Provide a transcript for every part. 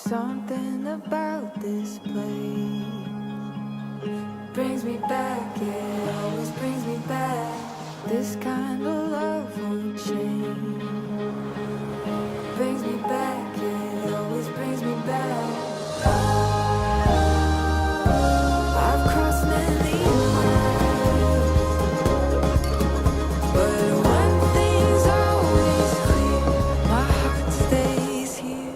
Something about this place brings me back, it always brings me back. This kind of love won't change. Brings me back, it always brings me back. I've crossed many miles, but one thing's always clear, my heart stays here.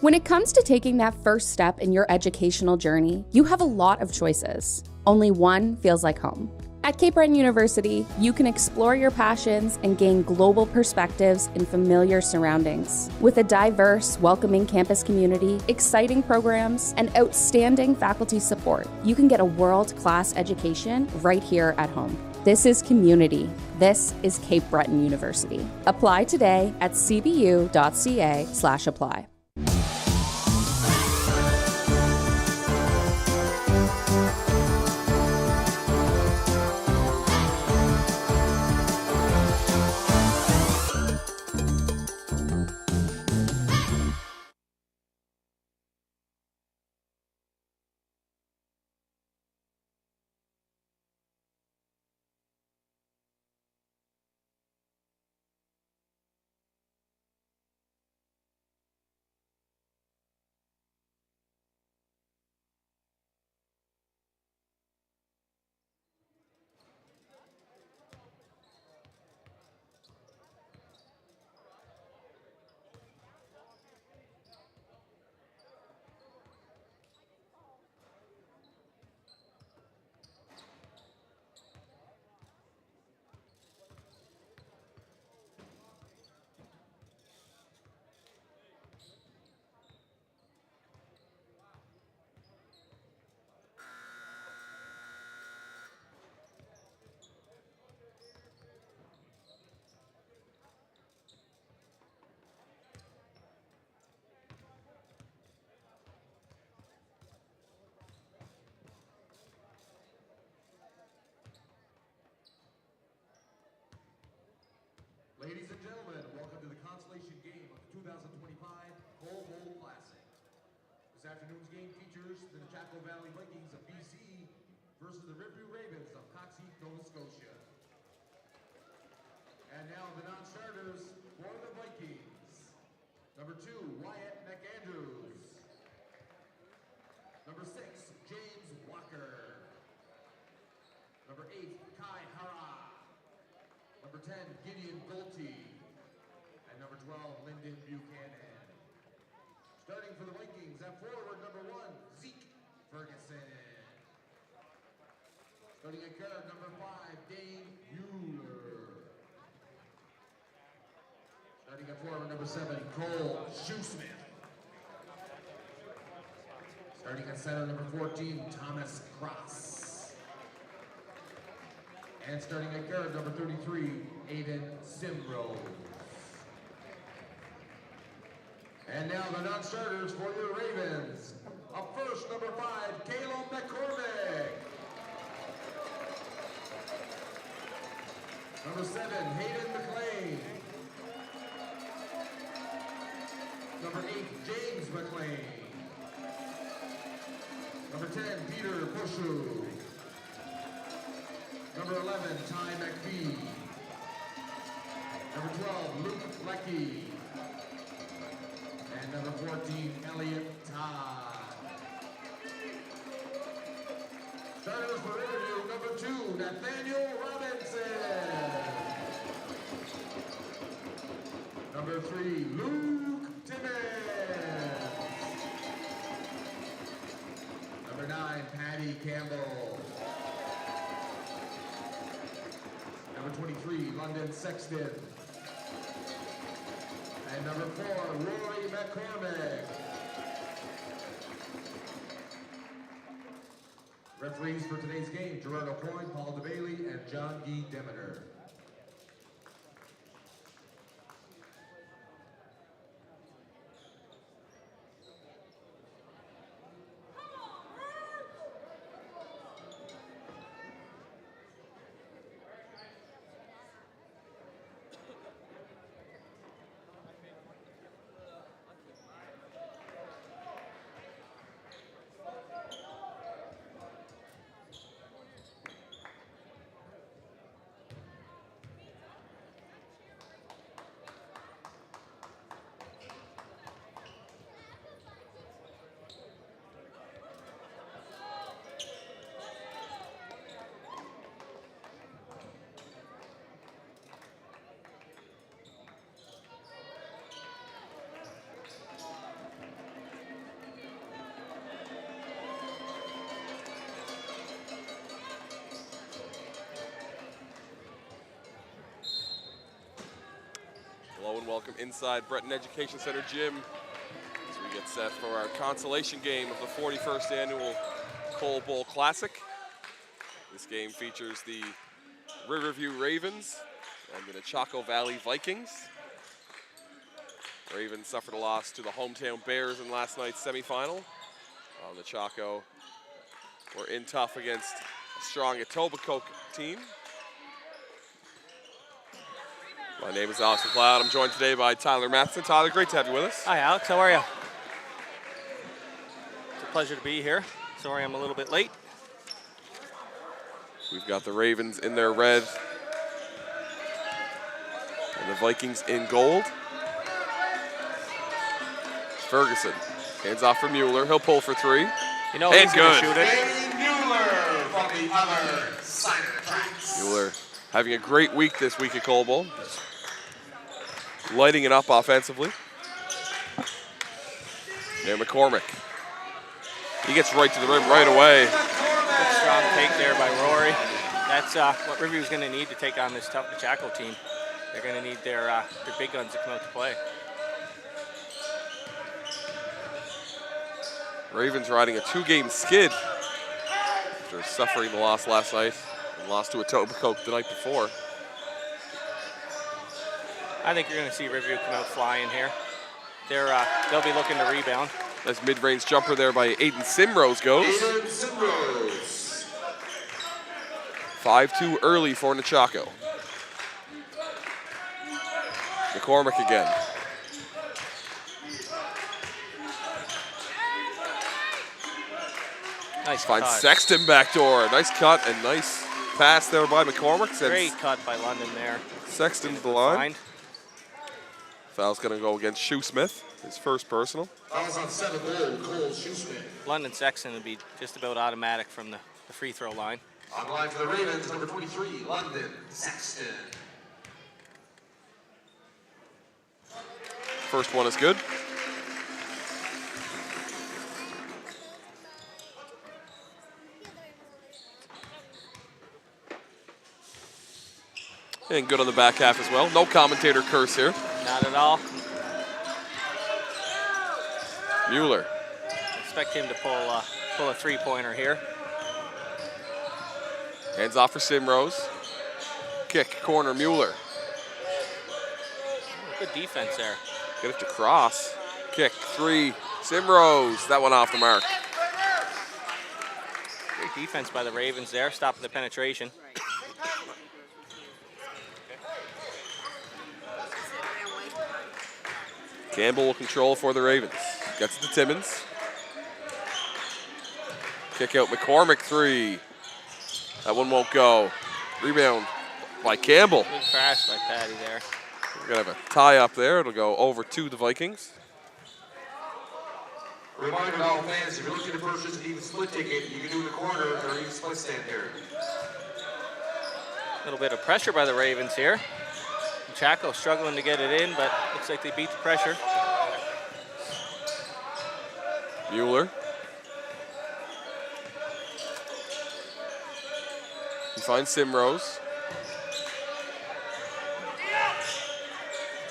When it comes to taking that first step in your educational journey, you have a lot of choices. Only one feels like home. At Cape Breton University, you can explore your passions and gain global perspectives in familiar surroundings. With a diverse, welcoming campus community, exciting programs, and outstanding faculty support, you can get a world-class education right here at home. This is community. This is Cape Breton University. Apply today at cbu.ca/apply. Ladies and gentlemen, welcome to the Consolation game of the 2025 Coalbowl Classic. This afternoon's game features the Nechako Valley Vikings of BC versus the Riverview Ravens of Coxie, Nova Scotia. And now the non-starters for the Vikings. Number 2, Wyatt Nechako. Number 6, James Walker. Number 8, Kai Hara. Number 10, Gideon Golte. And number 12, Lyndon Buchanan. Starting for the Vikings at forward, number 1, Zeke Ferguson. Starting at guard, number 5, Dane Euler. Starting at forward, number 7, Cole Shoesmith. Starting at center, number 14, Thomas Cross. And starting at guard, number 33, Aiden Simrose. And now the non-starters for your Ravens. Up first, number 5, Caleb McCormick. Number 7, Hayden McLean. Number 8, James McLean. Number 10, Peter Bushu. Number 11, Ty McPhee. Number 12, Luke Leckie. And number 14, Elliot Todd. Starters for Riverview, number 2, Nathaniel Robinson. Number 3, Luke Timmons. Number 9, Patty Campbell. Number 23, London Sexton. And number 4, Rory McCormick. Referees for today's game, Gerardo Coyne, Paul DeBailey, and John Guy Demeter. and welcome inside Breton Education Center gym as we get set for our consolation game of the 41st annual Coal Bowl Classic. This game features the Riverview Ravens and the Nechako Valley Vikings. Ravens suffered a loss to the hometown Bears in last night's semifinal. Nechako were in tough against a strong Etobicoke team. My name is Alex McLeod. I'm joined today by Tyler Matheson. Tyler, great to have you with us. Hi, Alex. How are you? It's a pleasure to be here. Sorry I'm a little bit late. We've got the Ravens in their red and the Vikings in gold. Ferguson hands off for Mueller. He'll pull for three. You know he's going to shoot it. Mueller from the other side of the tracks. Mueller having a great week this week at Coal Bowl. Lighting it up offensively. There, McCormick. He gets right to the rim right away. Good strong take there by Rory. That's what Riverview's going to need to take on this tough Nechako team. They're going to need their big guns to come out to play. Ravens riding a two-game skid after suffering the loss last night and lost to Etobicoke the night before. I think you're going to see Riverview come out flying here. They'll be looking to rebound. Nice mid-range jumper there by Aiden Simrose goes. Aiden Simrose. 5-2 early for Nechako. McCormick again. Nice Finds cut. Sexton backdoor. Nice cut and nice pass there by McCormick. Great cut by London there. Sexton to the line. Find. Foul's going to go against Shoesmith, his first personal. Fouls on 7 goal, Cole Shoesmith. London Sexton would be just about automatic from the free throw line. On the line for the Ravens, number 23, London Sexton. First one is good. And good on the back half as well. No commentator curse here. Not at all. Mueller. Expect him to pull a three-pointer here. Hands off for Simrose. Kick, corner, Mueller. Good defense there. Get it to Cross. Kick, three, Simrose. That one off the mark. Great defense by the Ravens there, stopping the penetration. Campbell will control for the Ravens. Gets it to Timmons. Kick out McCormick, three. That one won't go. Rebound by Campbell. Good crash by Patty there. We're going to have a tie up there. It'll go over to the Vikings. Reminder to all fans, if you're looking to purchase an even split ticket, you can do it in the corner or even split stand here. A little bit of pressure by the Ravens here. Nechako struggling to get it in, but looks like they beat the pressure. Mueller. He finds Simrose.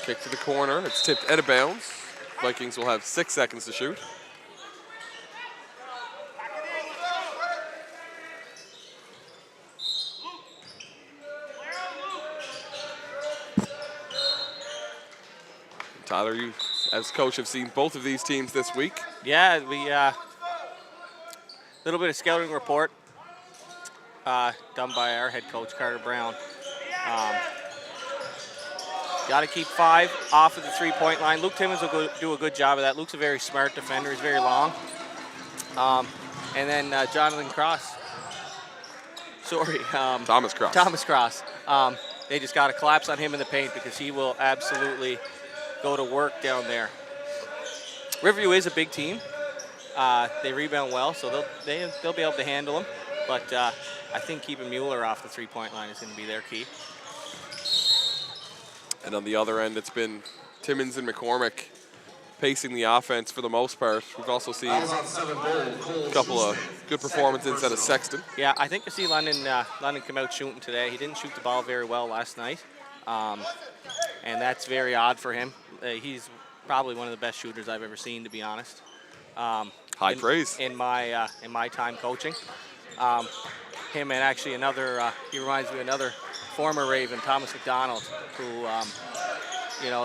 Kick to the corner. It's tipped out of bounds. Vikings will have 6 seconds to shoot. Tyler, you as coach have seen both of these teams this week. Yeah, we little bit of scouting report done by our head coach, Carter Brown. Got to keep 5 off of the three-point line. Luke Timmons will do a good job of that. Luke's a very smart defender. He's very long. And then Jonathan Cross. Sorry. Thomas Cross. Thomas Cross. They just got to collapse on him in the paint because he will absolutely go to work down there. Riverview is a big team. They rebound well, so they'll be able to handle him. But I think keeping Mueller off the three-point line is going to be their key. And on the other end, it's been Timmons and McCormick pacing the offense for the most part. We've also seen a couple of good performances out of Sexton. Yeah, I think to see London come out shooting today. He didn't shoot the ball very well last night. and that's very odd for him. He's probably one of the best shooters I've ever seen, to be honest. High praise. In my time coaching. Him and actually another, he reminds me of another former Raven, Thomas McDonald, who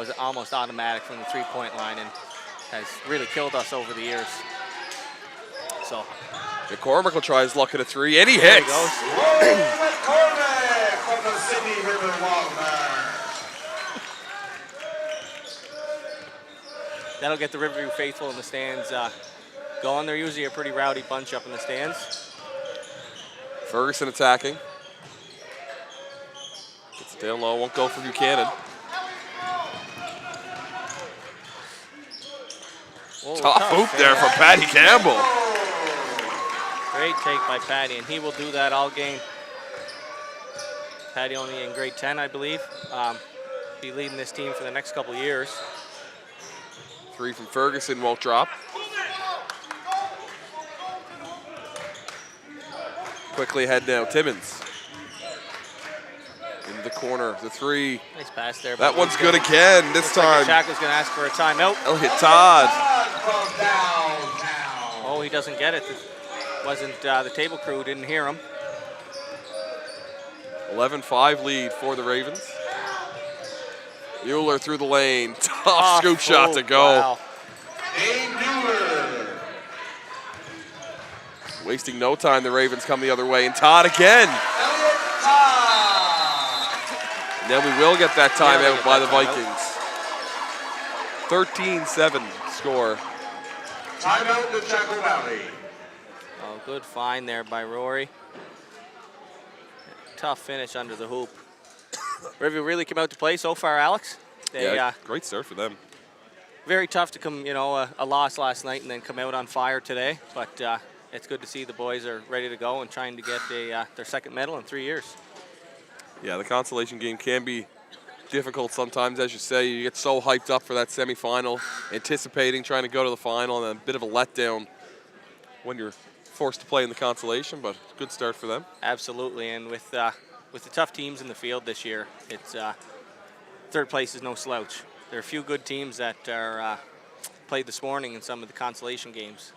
is almost automatic from the three-point line and has really killed us over the years. So McCormick will try his luck at a three, and he there he hits. goes. McCormick from the Sydney River Wildfire. That'll get the Riverview faithful in the stands going. They're usually a pretty rowdy bunch up in the stands. Ferguson attacking. Gets it down low, won't go for Buchanan. Whoa, Tough hoop there from Patty Campbell. Great take by Patty, and he will do that all game. Patty only in grade 10, I believe. Be leading this team for the next couple of years. Three from Ferguson won't drop. Quickly ahead now, Timmons. Into the corner, the three. Nice pass there. That one's good again, this time. Nechako's going to ask for a timeout. Elliot Todd. From downtown. Oh, he doesn't get it. Wasn't the table crew didn't hear him. 11-5 lead for the Ravens. Mueller through the lane. Tough scoop shot to go. Wow. Dave Mueller. Wasting no time, the Ravens come the other way. And Todd again. Elliot Todd. And then we will get that timeout get by that the Vikings. 13-7 score. Timeout Nechako Valley. Oh, good find there by Rory. Tough finish under the hoop. Riverview really came out to play so far, Alex. They, Great start for them. very tough to come, a loss last night and then come out on fire today. But it's good to see the boys are ready to go and trying to get their second medal in 3 years. Yeah, the consolation game can be difficult sometimes, as you say. You get so hyped up for that semifinal, anticipating trying to go to the final, and a bit of a letdown when you're forced to play in the consolation, but good start for them. Absolutely, and with the tough teams in the field this year, it's third place is no slouch. There are a few good teams that are played this morning in some of the consolation games,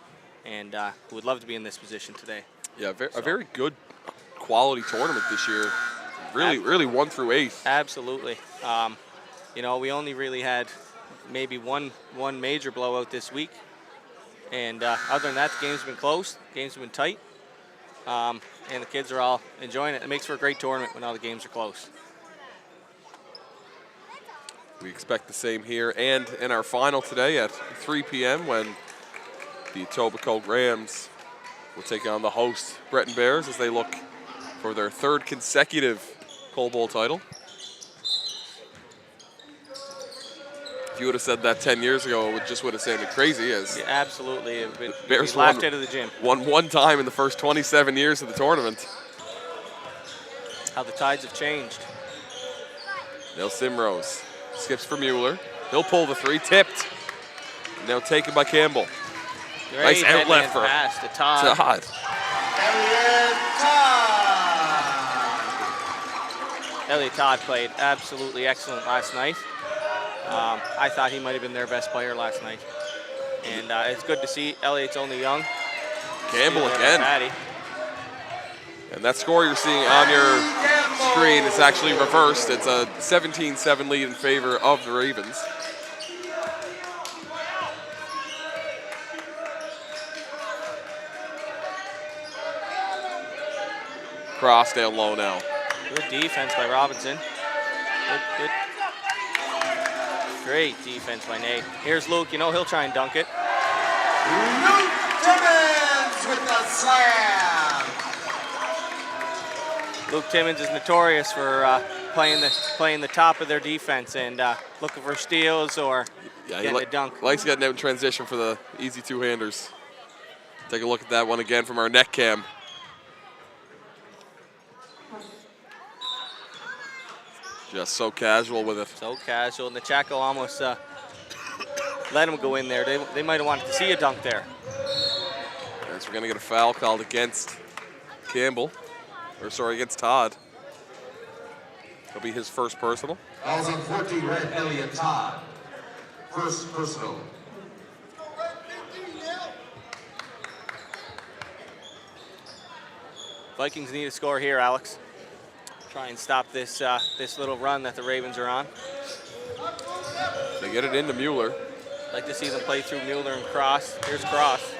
and who would love to be in this position today. Yeah, a very good quality tournament this year. Really 1 through 8. Absolutely. We only really had maybe one major blowout this week, and other than that, the games have been close. Games have been tight, and the kids are all enjoying it. It makes for a great tournament when all the games are close. We expect the same here and in our final today at 3 p.m. when the Etobicoke Rams will take on the host Breton Bears as they look for their third consecutive Coal Bowl title. If you would have said that 10 years ago, it just would have sounded crazy. As Yeah, absolutely. Bears laughed out of the gym. won one time in the first 27 years of the tournament. How the tides have changed. Now Simrose skips for Mueller. He'll pull the three, tipped. Now taken by Campbell. Great Nice outlet head-to-head for pass to Todd. Todd. Elliot Todd played absolutely excellent last night. I thought he might have been their best player last night. And it's good to see. Elliot's only young. Campbell Steal again. Patty. And that score you're seeing on your screen is actually reversed. It's a 17-7 lead in favor of the Ravens. Cross down low now. Good defense by Robinson. Good. Great defense by Nate. Here's Luke. He'll try and dunk it. Luke Timmons with the slam. Luke Timmons is notorious for playing the top of their defense and looking for steals or getting a dunk. Likes getting out in transition for the easy two-handers. Take a look at that one again from our neck cam. Just so casual with it. So casual. Nechako almost let him go in there. They might have wanted to see a dunk there. As we're going to get a foul called against Campbell. Against Todd. It'll be his first personal. Fouls on 14, red, Elliott Todd. First personal. Vikings need a score here, Alex. Try and stop this this little run that the Ravens are on. They get it into Mueller. Like to see them play through Mueller and Cross. Here's Cross.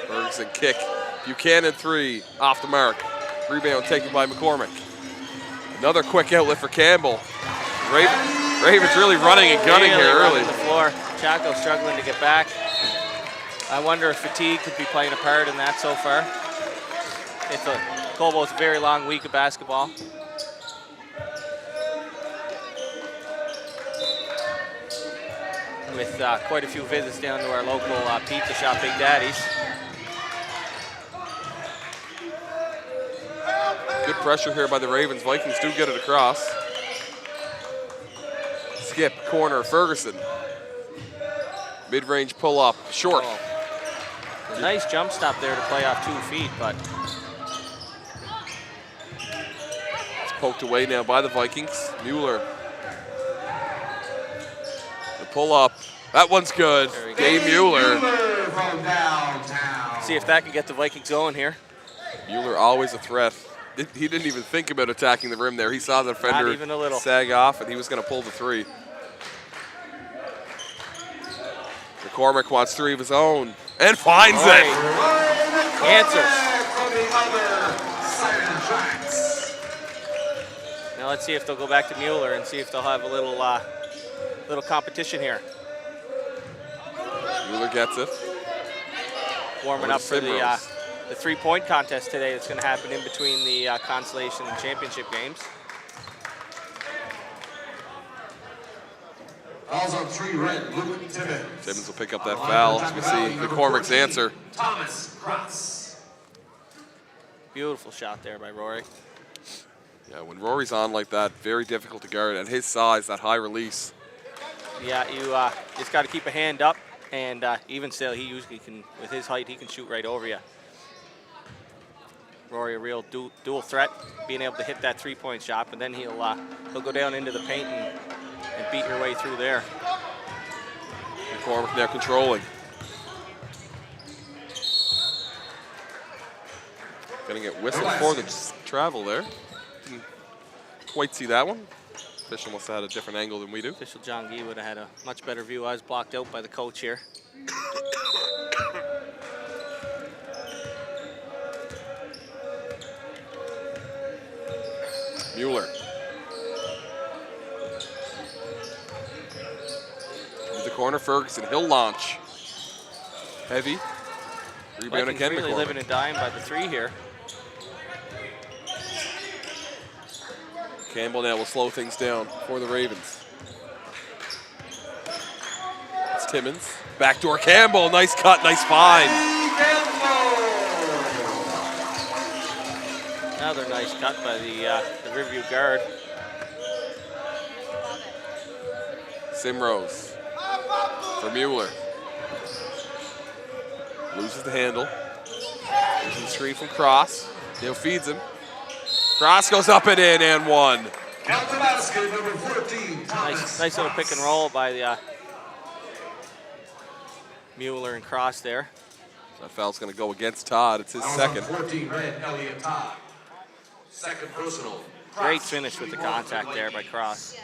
Ferguson kick. Buchanan 3 off the mark. Rebound taken by McCormick. Another quick outlet for Campbell. Ravens really running and gunning really here early. running the floor. Nechako struggling to get back. I wonder if fatigue could be playing a part in that so far. It's a Coalbowl's a very long week of basketball. With quite a few visits down to our local pizza shop, Big Daddy's. Good pressure here by the Ravens. Vikings do get it across. Skip, corner, Ferguson. Mid-range pull-up, short. Oh. A nice jump stop there to play off 2 feet, but it's poked away now by the Vikings. Mueller. The pull-up. That one's good. Dave Mueller. From downtown. see if that can get the Vikings going here. Mueller always a threat. He didn't even think about attacking the rim there. He saw the defender Not even a little. sag off, and he was going to pull the three. McCormick wants 3 of his own and finds it. Answers. Now let's see if they'll go back to Mueller and see if they'll have a little little competition here. Mueller gets it. Warming up for the 3-point contest today that's going to happen in between the Consolation and Championship games. Fouls on 3, red, Luke Timmons. Timmons will pick up that foul. As we see McCormick's answer. Thomas Cross. Beautiful shot there by Rory. Yeah, when Rory's on like that, very difficult to guard. At his size, that high release. Yeah, you just got to keep a hand up, and even still, he usually can, with his height, he can shoot right over you. Rory, a real dual threat, being able to hit that 3-point shot, but then he'll go down into the paint and beat your way through there. McCormick now controlling. Gonna get whistled for the travel there. Didn't quite see that one. Official must have had a different angle than we do. Official John Gee would have had a much better view. I was blocked out by the coach here. Mueller. Into the corner, Ferguson. He'll launch. Heavy. Rebound Vikings again, really McCormick. living and dying by the 3 here. Campbell now will slow things down for the Ravens. It's Timmons. Backdoor Campbell. Nice cut, nice find. Another nice cut by the Riverview guard. Simrose for Mueller. Loses the handle. Loses the screen from Cross. Now feeds him. Cross goes up and in and one. Count the basket, number 14, Thomas. Nice little pick and roll by the Mueller and Cross there. That foul's going to go against Todd. It's his Fouls second. on 14, red, Elliott Todd. Second personal. Great finish with the contact there by Cross.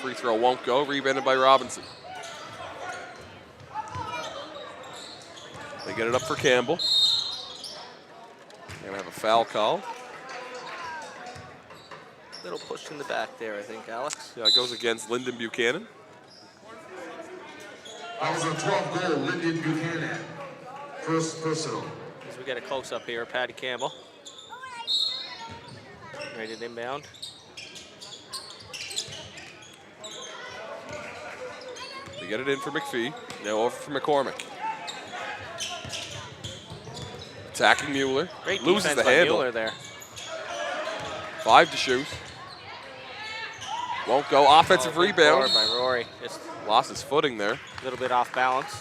Free throw won't go. Rebounded by Robinson. They get it up for Campbell. They're going to have a foul call. Little push in the back there, I think, Alex. Yeah, it goes against Lyndon Buchanan. Fouls on 12, goal, Lyndon Buchanan. First personal. As we get a close-up here, Patty Campbell. Ready to inbound. They get it in for McPhee. Now over for McCormick. Attacking Mueller. Great Loses defense the by handle. Mueller there. 5 to shoot. Won't go. Offensive Good rebound. forward by Rory. Just Lost his footing there. a little bit off balance.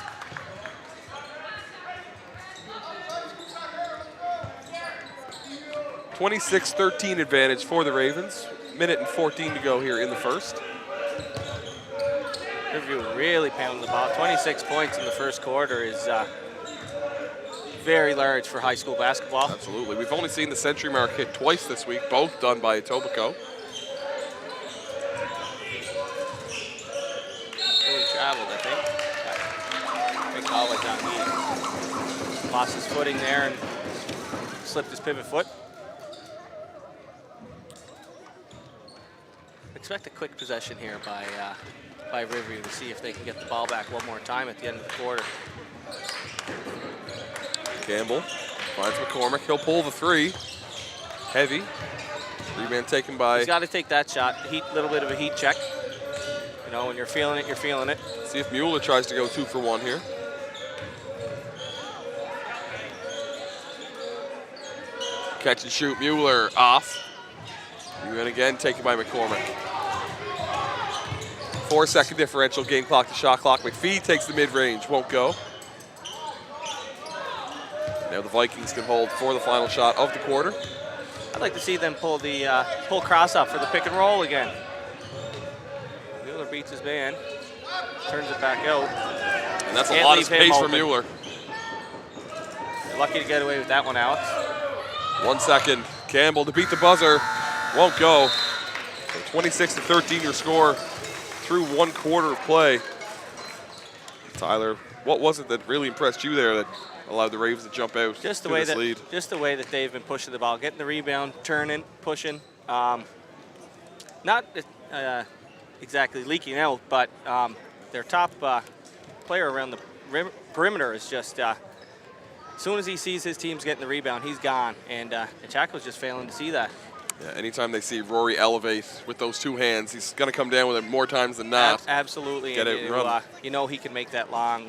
26-13 advantage for the Ravens. Minute and 14 to go here in the first. Riverview really pounding the ball. 26 points in the first quarter is very large for high school basketball. Absolutely. We've only seen the century mark hit twice this week, both done by Etobicoke. Really traveled, I think. Big college on me. Lost his footing there and slipped his pivot foot. Expect a quick possession here by Riverview to see if they can get the ball back one more time at the end of the quarter. Campbell finds McCormick. He'll pull the three. Heavy. Rebound taken by... He's got to take that shot. Heat, little bit of a heat check. You know, when you're feeling it, you're feeling it. See if Mueller tries to go 2 for 1 here. Catch and shoot. Mueller off. Rebound again taken by McCormick. 4-second differential. Game clock to shot clock. McPhee takes the mid-range. Won't go. Now the Vikings can hold for the final shot of the quarter. I'd like to see them pull the pull cross up for the pick and roll again. Mueller beats his man, turns it back out. And that's Can't a lot of leave him space for open. Mueller. You're lucky to get away with that one, Alex. 1 second. Campbell to beat the buzzer. Won't go. So 26-13 your score through 1 quarter of play. Tyler, what was it that really impressed you there that allowed the Ravens to jump out Just the to way this lead? just the way that they've been pushing the ball, getting the rebound, turning, pushing. Not exactly leaking out, but their top player around the perimeter is just. As soon as he sees his team's getting the rebound, he's gone, and Nechako's just failing to see that. Yeah, anytime they see Rory elevate with those 2 hands, he's going to come down with it more times than not. Absolutely, Get out and run. You know he can make that long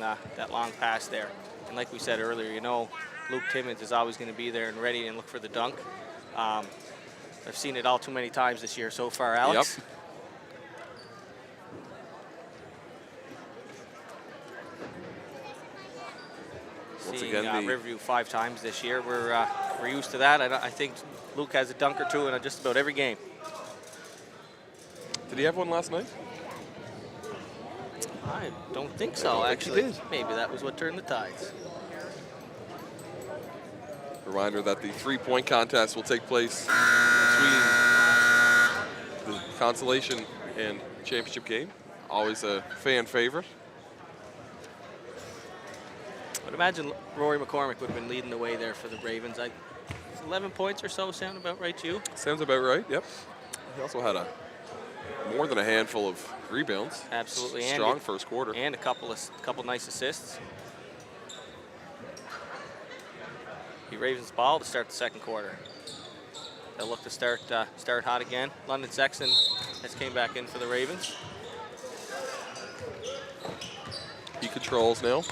pass there. And like we said earlier, you know Luke Timmons is always going to be there and ready and look for the dunk. I've seen it all too many times this year so far, Alex. Yep. Seeing again, Riverview 5 times this year, we're used to that. I think Luke has a dunk or 2 in just about every game. Did he have one last night? I don't think so, actually. Maybe that was what turned the tides. Reminder that the 3-point contest will take place between the Consolation and Championship game. Always a fan favorite. I'd imagine Rory McCormick would have been leading the way there for the Ravens. 11 points or so sound about right to you? Sounds about right, yep. He also had more than a handful of rebounds. Absolutely. Strong first quarter. And a couple nice assists. The Ravens ball to start the second quarter. They'll look to start hot again. London Sexton has came back in for the Ravens. He controls now.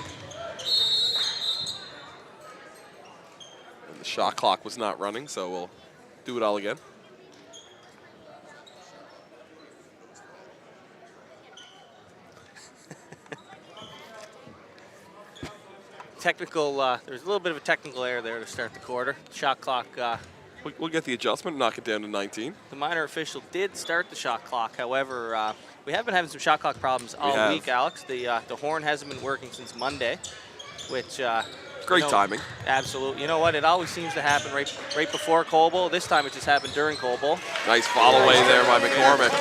And the shot clock was not running, so we'll do it all again. Technical, there's a little bit of a technical error there to start the quarter. Shot clock. We'll get the adjustment, knock it down to 19. The minor official did start the shot clock. However, we have been having some shot clock problems all week, Alex. The horn hasn't been working since Monday, which great timing. Absolutely. You know what? It always seems to happen right before coalbowl. This time it just happened during coalbowl. Nice follow away there by McCormick.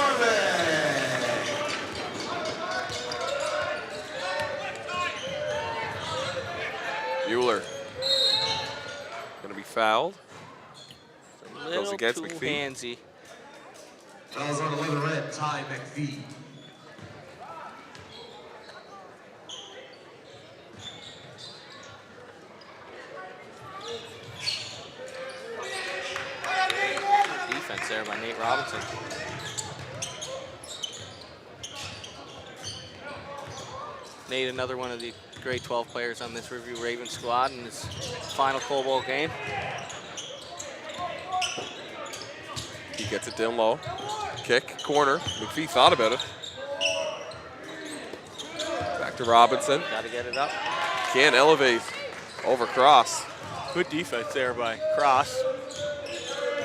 Mueller going to be fouled. Goes against too McPhee. handsy. Fouls on 11 red, Ty McPhee. Defense there by Nate Robinson. Nate, another one of the grade 12 players on this Riverview Ravens squad in his final coalbowl game. He gets it down low. Kick, corner. McPhee thought about it. Back to Robinson. Got to get it up. Can't elevate over Cross. Good defense there by Cross.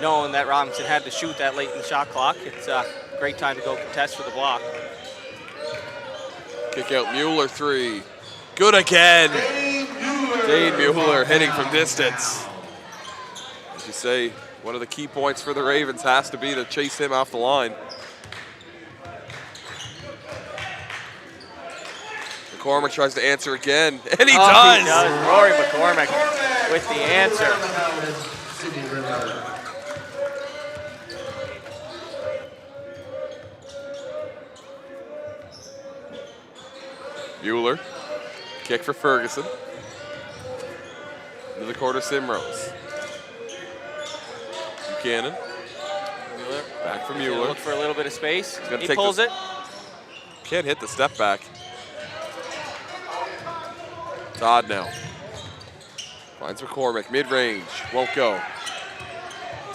knowing that Robinson had to shoot that late in the shot clock. It's a great time to go contest for the block. Kick out Mueller 3. Good again. Dane Mueller hitting from distance. As you say, one of the key points for the Ravens has to be to chase him off the line. McCormick tries to answer again, and he does. He does. Rory McCormick with the answer. Mueller, kick for Ferguson. Into the corner, Simrose. Buchanan. Mueller. Back for Mueller. Look for a little bit of space. He take pulls this. it. Can't hit the step back. Todd now. Finds McCormick, mid-range, won't go.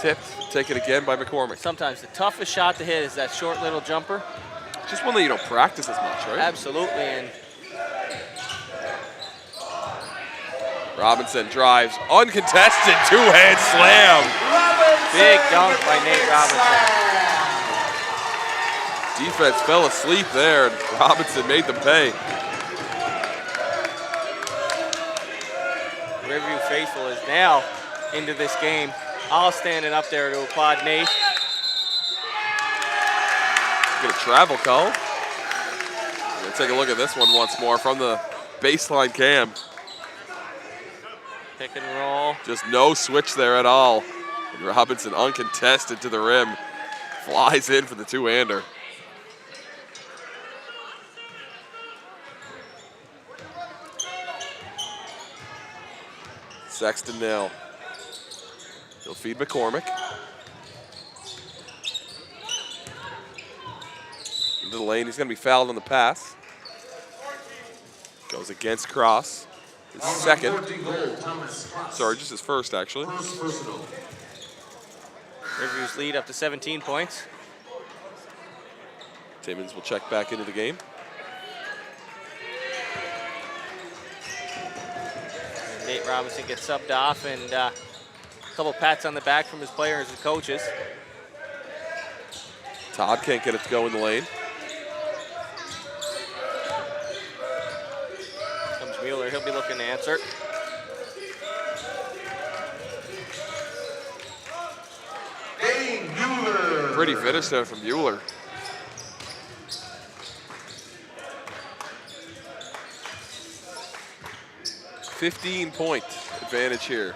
Tipped, taken again by McCormick. Sometimes the toughest shot to hit is that short little jumper. Just one that you don't practice as much, right? Absolutely, and Robinson drives, uncontested, two-hand slam. big dunk by Nate Robinson. Defense fell asleep there, and Robinson made them pay. Riverview faithful is now into this game, all standing up there to applaud Nate. Get a travel call. Let's take a look at this one once more from the baseline cam. Pick and roll. Just no switch there at all. And Robinson uncontested to the rim. Flies in for the two-hander. Sexton now. He'll feed McCormick. Into the lane, he's gonna be fouled on the pass. Goes against Cross. His second. Sorry, just his first, actually. Riverview's lead up to 17 points. Timmons will check back into the game. And Nate Robinson gets subbed off, and a couple pats on the back from his players and coaches. Todd can't get it to go in the lane. Comes Mueller, he'll be looking to answer. Pretty finish there from Mueller. $15-point advantage here.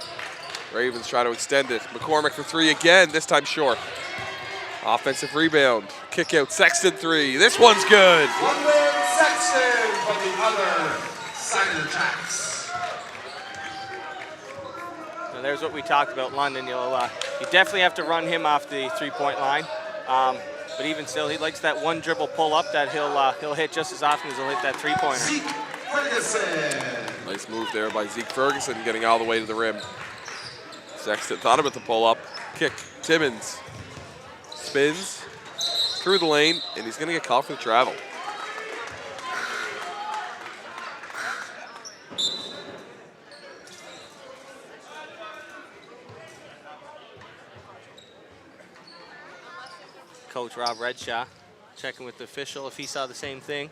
Ravens try to extend it. McCormick for three again, this time short. Offensive rebound. Kick out, Sexton three. This one's good. One win, Sexton from the other side of the tracks. And there's what we talked about, London. You definitely have to run him off the three-point line. But even still, he likes that one dribble pull-up that he'll hit just as often as he'll hit that three-pointer. Zeke Ferguson. Nice move there by Zeke Ferguson, getting all the way to the rim. Sexton thought about the pull-up. Kick, Timmons. Spins through the lane, and he's gonna get called for the travel. Coach Rob Redshaw checking with the official if he saw the same thing.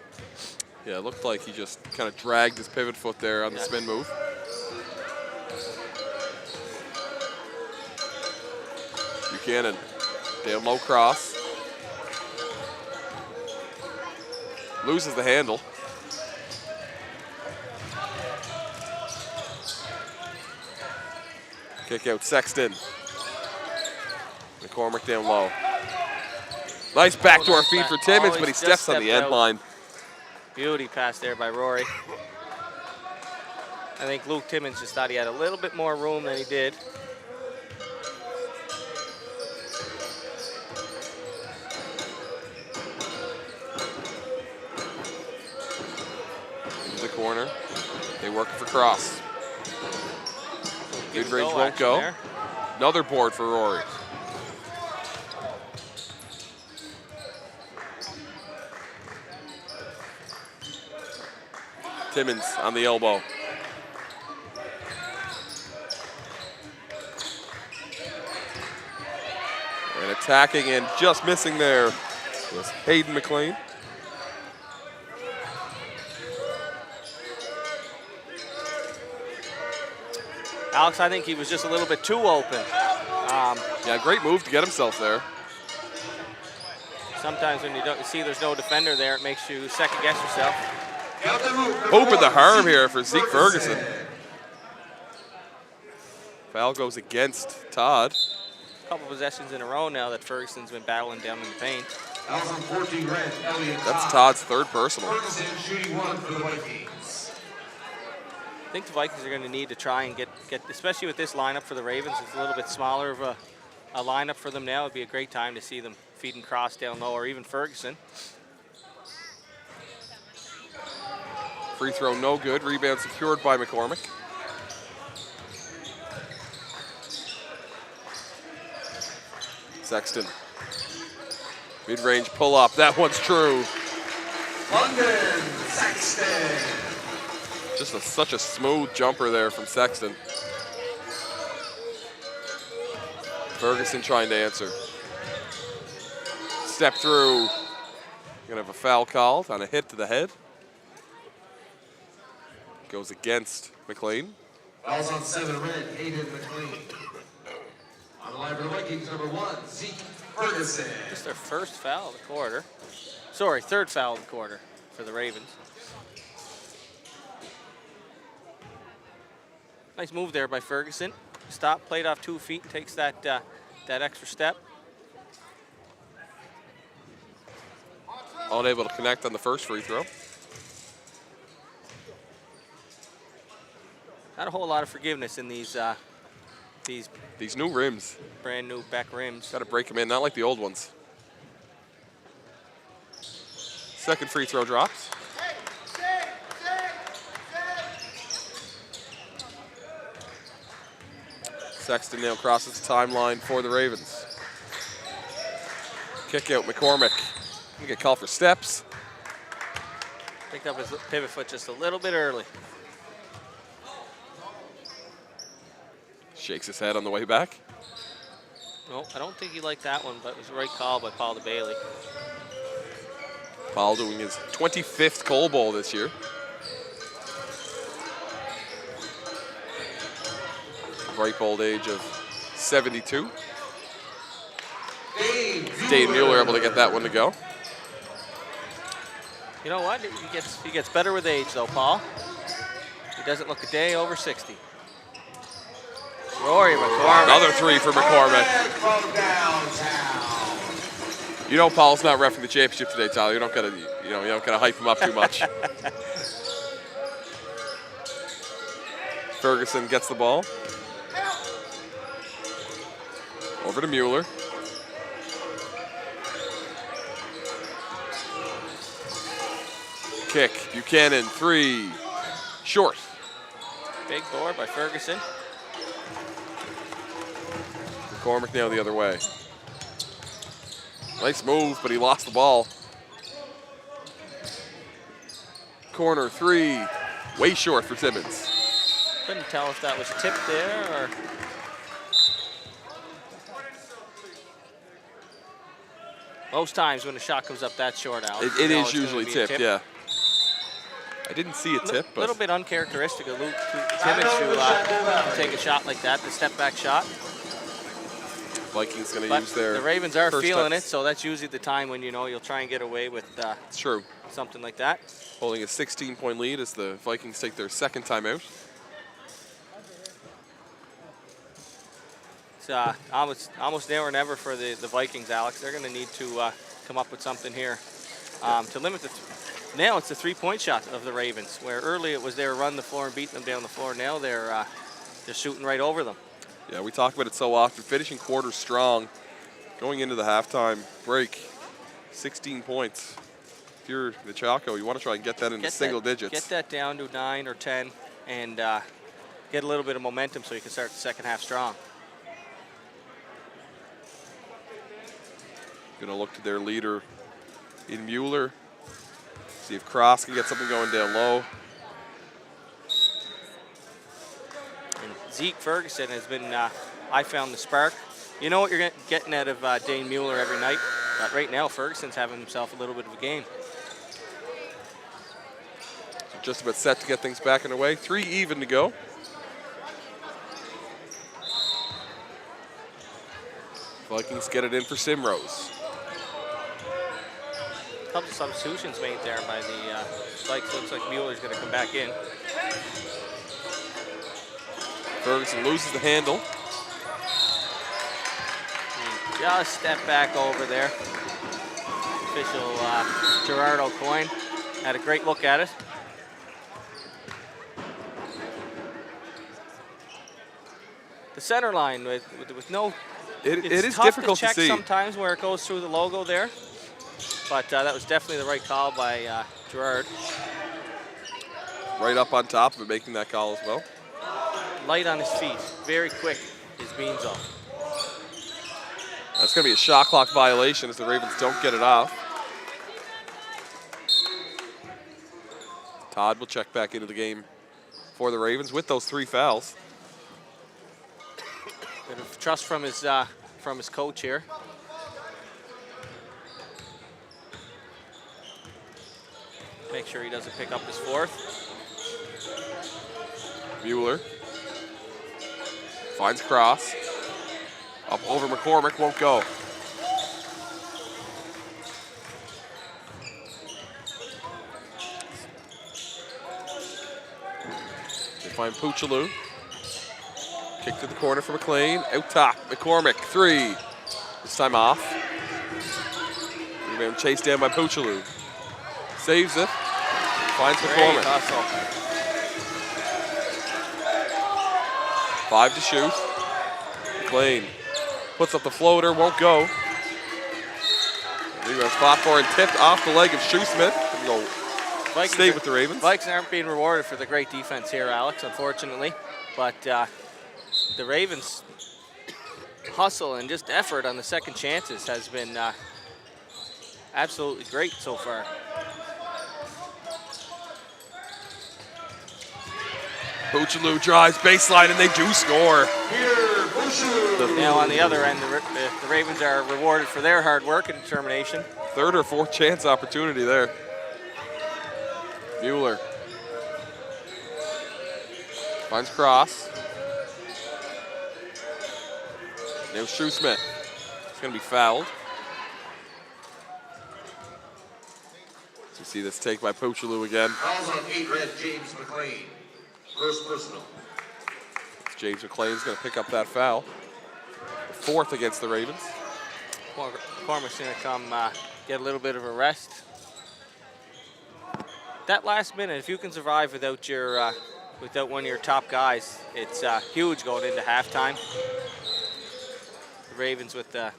Yeah, it looked like he just kind of dragged his pivot foot there on the spin move. Buchanan, down low cross. Loses the handle. Kick out Sexton. McCormick down low. Nice backdoor feed for Timmons, but he steps on the end line. Beauty pass there by Rory. I think Luke Timmons just thought he had a little bit more room than he did. Into the corner. They work for Cross. Mid-range won't go. There. Another board for Rory. Timmons on the elbow. Attacking and just missing there was Hayden McLean. Alex, I think he was just a little bit too open. Yeah, great move to get himself there. Sometimes when you don't see there's no defender there, it makes you second guess yourself. Open the harm here for Zeke Ferguson. Foul goes against Todd. A couple possessions in a row now that Ferguson's been battling down in the paint. That's Todd's third personal. Ferguson shooting one for the Vikings. I think the Vikings are going to need to try and get, especially with this lineup for the Ravens, it's a little bit smaller of a lineup for them now. It'd be a great time to see them feeding cross down low, or even Ferguson. Free throw no good. Rebound secured by McCormick. Sexton. Mid-range pull-up. That one's true. London Sexton. Just such a smooth jumper there from Sexton. Ferguson trying to answer. Step through. Gonna have a foul called on a hit to the head. Goes against McLean. Fouls on 7 red, Hayden McLean. On the line for the Vikings, number 1, Zeke Ferguson. It's their first foul of the quarter. Sorry, third foul of the quarter for the Ravens. Nice move there by Ferguson. Stop, played off 2 feet, takes that extra step. Unable to connect on the first free throw. Not a whole lot of forgiveness in these new rims. brand new Beck rims. Got to break them in, not like the old ones. Second free throw drops. Sexton now crosses the timeline for the Ravens. Kick out McCormick. He get called for steps. Picked up his pivot foot just a little bit early. Shakes his head on the way back. No, I don't think he liked that one, but it was the right call by Paul DeBailey. Paul doing his 25th Coal Bowl this year. Ripe old age of 72. Dave Mueller able to get that one to go. You know what? He gets better with age, though, Paul. He doesn't look a day over 60. Rory McCormick. Another three for McCormick. You know Paul's not reffing the championship today, Tyler. You don't gotta hype him up too much. Ferguson gets the ball. Over to Mueller. Kick, Buchanan, three, short. Big board by Ferguson. McCormick now the other way. Nice move, but he lost the ball. Corner three, way short for Simmons. Couldn't tell if that was tipped there or... Most times when a shot comes up that short, Alex, it is usually tipped, yeah. I didn't see a tip, but... A little bit uncharacteristic of Luke Timmons to take a shot like that, the step-back shot. Vikings going to use their... The Ravens are feeling touch. it, so that's usually the time when, you'll try and get away with it's true. Something like that. Holding a 16-point lead as the Vikings take their second timeout. It's almost now or never for the Vikings, Alex. They're going to need to come up with something here to limit the... Now it's the three-point shot of the Ravens, where early it was they were running the floor and beating them down the floor. Now they're shooting right over them. Yeah, we talk about it so often. Finishing quarters strong, going into the halftime break, 16 points. If you're Nechako, you want to try and get that into single digits. Get that down to 9 or 10 and get a little bit of momentum so you can start the second half strong. Going to look to their leader in Mueller. See if Cross can get something going down low. And Zeke Ferguson has been, I found the spark you know what you're getting out of Dane Mueller every night. But right now, Ferguson's having himself a little bit of a game. Just about set to get things back underway. 3 even to go. Vikings get it in for Simrose. A couple of substitutions made there by the Vikes. Looks like Mueller's going to come back in. Ferguson loses the handle. Just step back over there. Official Gerard O'Coin had a great look at it. The center line with no. It it's is tough difficult to check to see. sometimes where it goes through the logo there, but that was definitely the right call by Gerard. Right up on top of it, making that call as well. Light on his feet, very quick. His beans up. That's going to be a shot clock violation as the Ravens don't get it off. Todd will check back into the game for the Ravens with those 3 fouls. Bit of trust from his coach here. Make sure he doesn't pick up his 4th. Mueller finds Cross. Up over McCormick, won't go. They find Puchaloo. Kick to the corner for McLean. Out top, McCormick, 3. This time off. Rebound chased down by Puchaloo. Saves it. Finds McCormick. 5 to shoot. McLean puts up the floater, won't go. Rebound spot for and tipped off the leg of Shoesmith. Stay with the Ravens. Vikes aren't being rewarded for the great defense here, Alex, unfortunately. But the Ravens' hustle and just effort on the second chances has been absolutely great so far. Puchaloo drives baseline and they do score. Now on the other end, the Ravens are rewarded for their hard work and determination. 3rd or 4th chance opportunity there. Mueller finds Cross. Now Shoesmith. It's going to be fouled. So you see this take by Puchaloo again. Fouls on 8 red, James McLean. First personal. James McLean's going to pick up that foul. 4th against the Ravens. McCormick's going to come get a little bit of a rest. That last minute, if you can survive without one of your top guys, it's huge going into halftime. The Ravens with the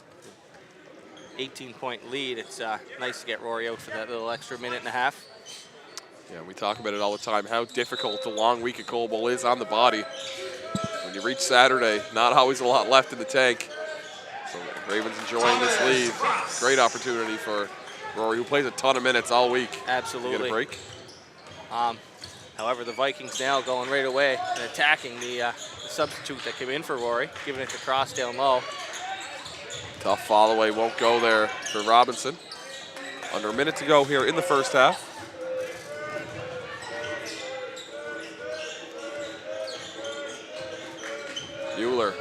18-point lead. It's nice to get Rory out for that little extra minute and a half. Yeah, we talk about it all the time, how difficult the long week at Coal Bowl is on the body. When you reach Saturday, not always a lot left in the tank. So Ravens enjoying this lead. Great opportunity for Rory, who plays a ton of minutes all week. Absolutely. To get a break. However, the Vikings now going right away and attacking the substitute that came in for Rory, giving it to Cross down low. Tough fall away, won't go there for Robinson. Under a minute to go here in the first half. Mueller,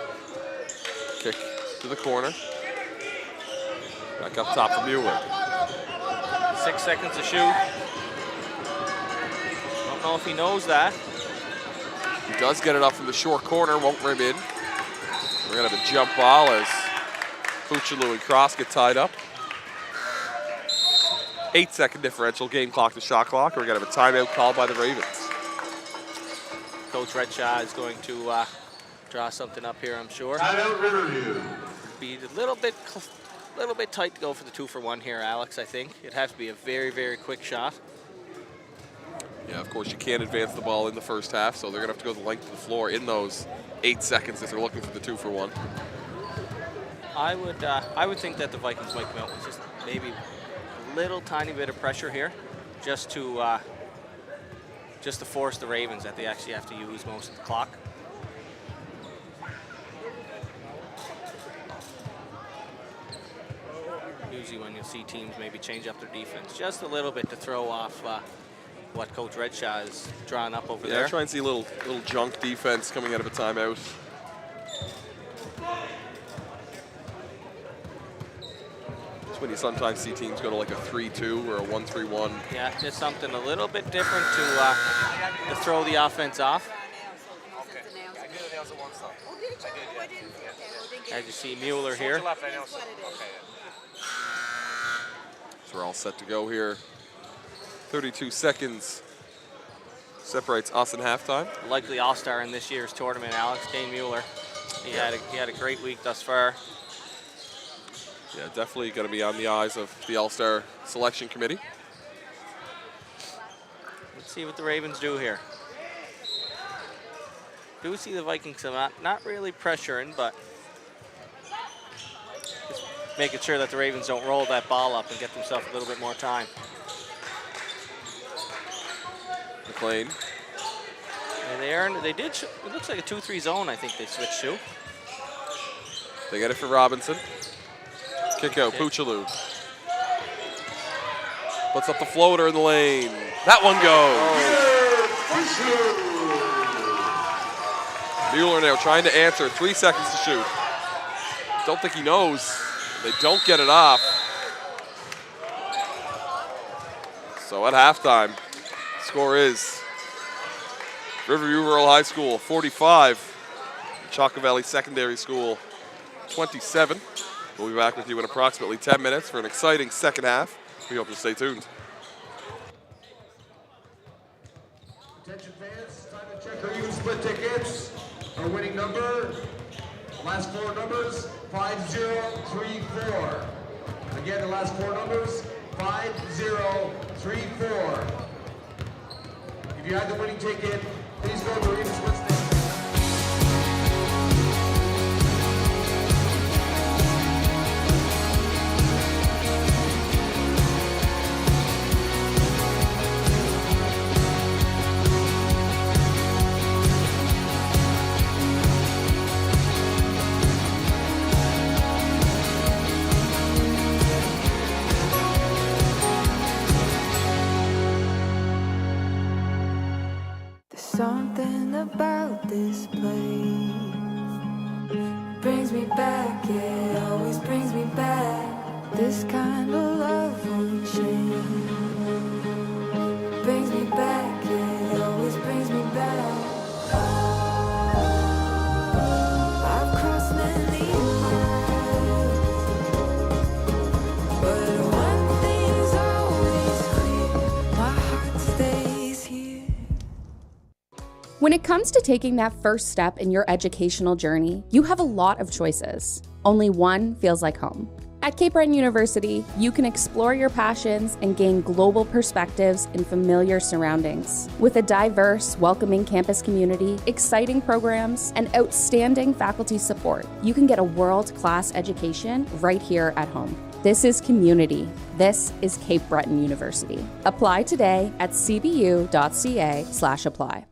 kick to the corner. Back up top for Mueller. 6 seconds to shoot. Don't know if he knows that. He does get it up from the short corner, won't rim in. We're gonna have a jump ball as Puchaloo and Cross get tied up. 8-second differential, game clock to shot clock. We're gonna have a timeout called by the Ravens. Coach Redshaw is going to draw something up here, I'm sure. Timeout Riverview. Be a little bit tight to go for the 2-for-1 here, Alex, I think. It'd have to be a very, very quick shot. Yeah, of course, you can't advance the ball in the first half, so they're gonna have to go the length of the floor in those 8 seconds if they're looking for the 2-for-1. I would think that the Vikings might come out with just maybe a little tiny bit of pressure here, just to force the Ravens that they actually have to use most of the clock. see teams maybe change up their defense just a little bit to throw off what Coach Redshaw has drawn up over there. Try and see a little junk defense coming out of a timeout. It's when you sometimes see teams go to like a 3-2 or a 1-3-1. Yeah, just something a little bit different to throw the offense off. As you see Mueller here. So we're all set to go here. 32 seconds separates us in halftime. Likely all-star in this year's tournament, Alex, Dane Mueller. He had a great week thus far. Yeah, definitely going to be on the eyes of the All-Star Selection Committee. Let's see what the Ravens do here. Do see the Vikings not really pressuring, but just making sure that the Ravens don't roll that ball up and get themselves a little bit more time. McLean. And they did, it looks like a 2-3 zone I think they switched to. They get it for Robinson. Kick out, Puchaloo. Puts up the floater in the lane. That one goes. Mueller now trying to answer, 3 seconds to shoot. Don't think he knows. They don't get it off. So at halftime, score is Riverview Rural High School 45, Nechako Valley Secondary School 27. We'll be back with you in approximately 10 minutes for an exciting second half. We hope you'll stay tuned. Attention fans, time to check our even split tickets. Our winning number, last 4 numbers, 5034. Again, the last 4 numbers, 5034. If you had the winning ticket, please go to our even split station. Something about this place brings me back, yeah, always brings me back. This kind of love won't change. Brings me back, yeah, always brings me back. I've crossed many miles, but one thing's always clear, my heart stays here. When it comes to taking that first step in your educational journey, you have a lot of choices. Only one feels like home. At Cape Breton University, you can explore your passions and gain global perspectives in familiar surroundings. With a diverse, welcoming campus community, exciting programs, and outstanding faculty support, you can get a world-class education right here at home. This is community. This is Cape Breton University. Apply today at cbu.ca/apply.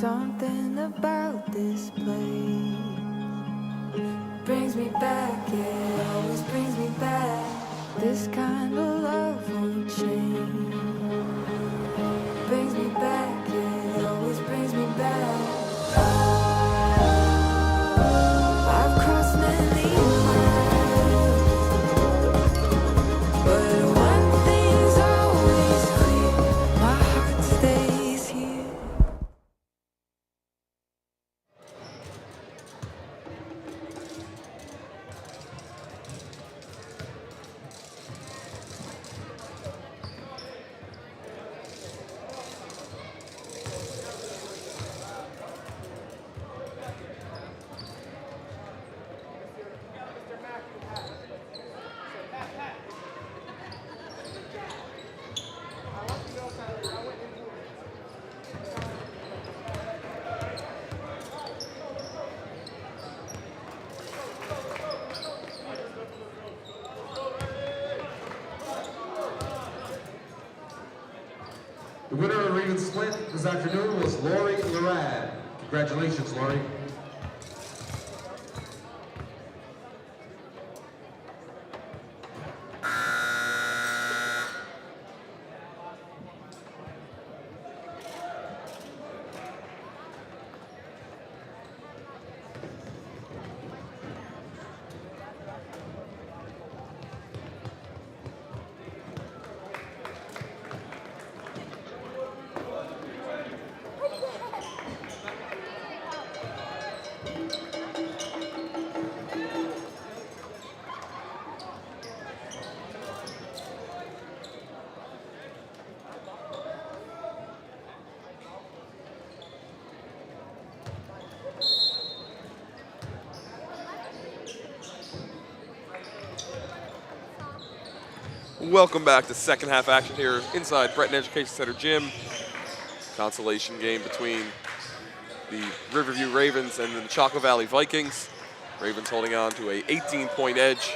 Something about this place brings me back, it always brings me back. This kind of love won't change. Brings me back, it always brings me back. I've crossed many miles, but one thing's always clear, my heart stays here. The winner of the Raven Split this afternoon was Lori Larad. Congratulations, Lori. Welcome back to second half action here inside Breton Education Center gym. Consolation game between the Riverview Ravens and the Nechako Valley Vikings. Ravens holding on to a 18-point edge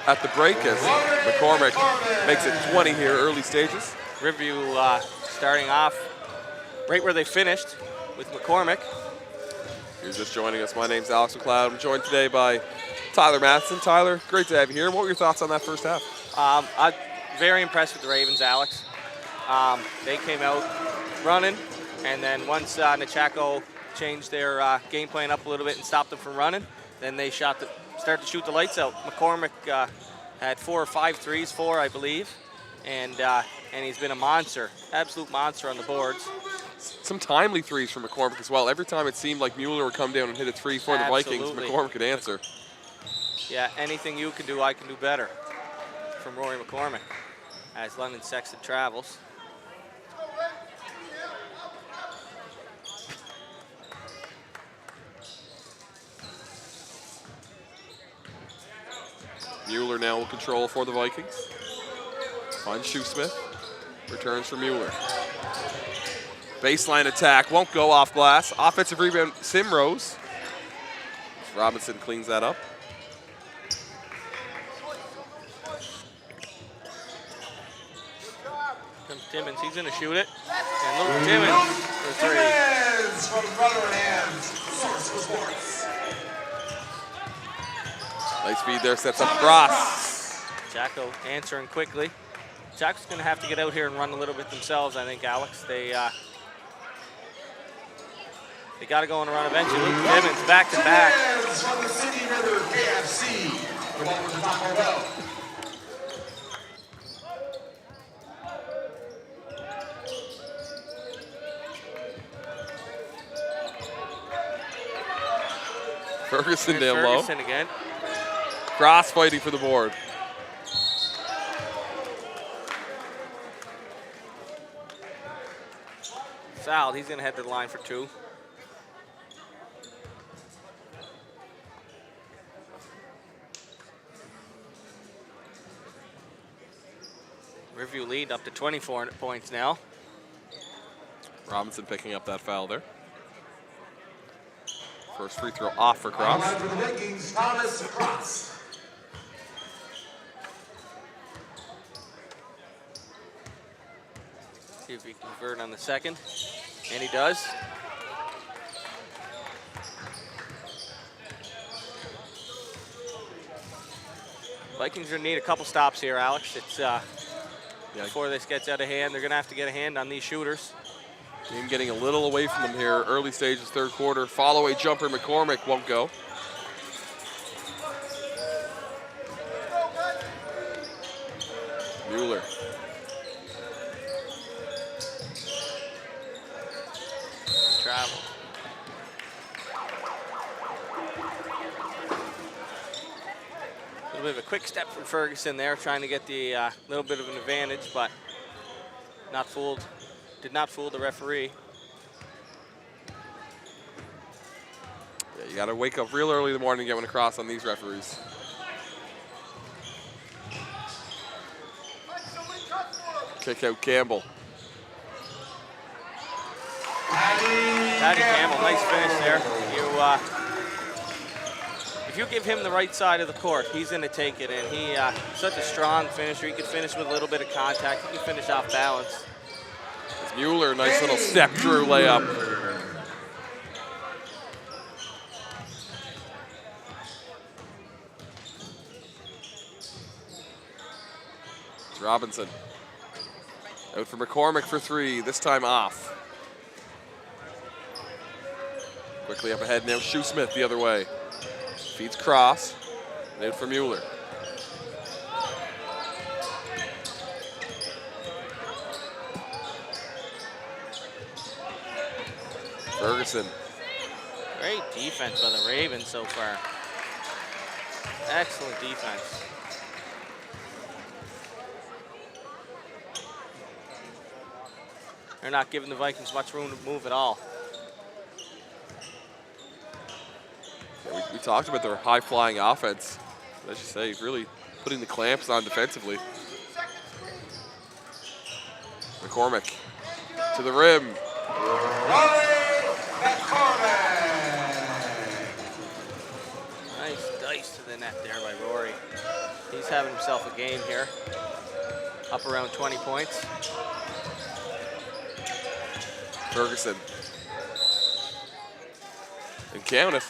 at the break as McCormick makes it 20 here early stages. Riverview starting off right where they finished with McCormick. If you're just joining us, my name's Alex McLeod. I'm joined today by Tyler Matheson. Tyler, great to have you here. What were your thoughts on that first half? I'm very impressed with the Ravens, Alex. They came out running, and then once Nechako changed their game plan up a little bit and stopped them from running, then they started to shoot the lights out. McCormick had 4 or 5 threes, 4 I believe, and he's been a monster, absolute monster on the boards. Some timely threes from McCormick as well. Every time it seemed like Mueller would come down and hit a 3 for the Vikings, McCormick could answer. Yeah, anything you can do, I can do better from Rory McCormick as London Sexton travels. Mueller now will control for the Vikings. Finds Shoesmith. Returns for Mueller. Baseline attack, won't go off glass. Offensive rebound, Simrose. Robinson cleans that up. Comes Timmons, he's gonna shoot it. And Luke Timmons for 3. Timmons from Rutherford, Source for Sports. Nice feed there, sets up Cross. Nechako answering quickly. Nechako's gonna have to get out here and run a little bit themselves, I think, Alex. They gotta go on a run eventually. Luke Timmons back to back. Timmons from the City River KFC. Come on with the Taco Bell. Ferguson down low. Ferguson again. Cross fighting for the board. Fouled, he's gonna head to the line for 2. Riverview lead up to 24 points now. Robinson picking up that foul there. First free throw off for Cross. Line for the Vikings, Thomas Cross. See if he can convert on the second. And he does. Vikings are going to need a couple stops here, Alex. It's before this gets out of hand. They're going to have to get a hand on these shooters. Game getting a little away from them here. Early stages, third quarter. Follow-away jumper, McCormick won't go. Mueller. Travel. A little bit of a quick step from Ferguson there, trying to get the little bit of an advantage, but not fooled. Did not fool the referee. Yeah, you got to wake up real early in the morning to get one across on these referees. Kick out Campbell. Patty Campbell, nice finish there. If you give him the right side of the court, he's going to take it, and he's such a strong finisher. He can finish with a little bit of contact. He can finish off balance. It's Mueller, nice little step through layup. It's Robinson. Out for McCormick for three, this time off. Quickly up ahead now, Shoesmith the other way. Feeds cross, and out for Mueller. Ferguson. Great defense by the Ravens so far. Excellent defense. They're not giving the Vikings much room to move at all. Yeah, we talked about their high-flying offense. As you say, really putting the clamps on defensively. McCormick to the rim. Nice dice to the net there by Rory. He's having himself a game here. Up around 20 points. Ferguson. And count it.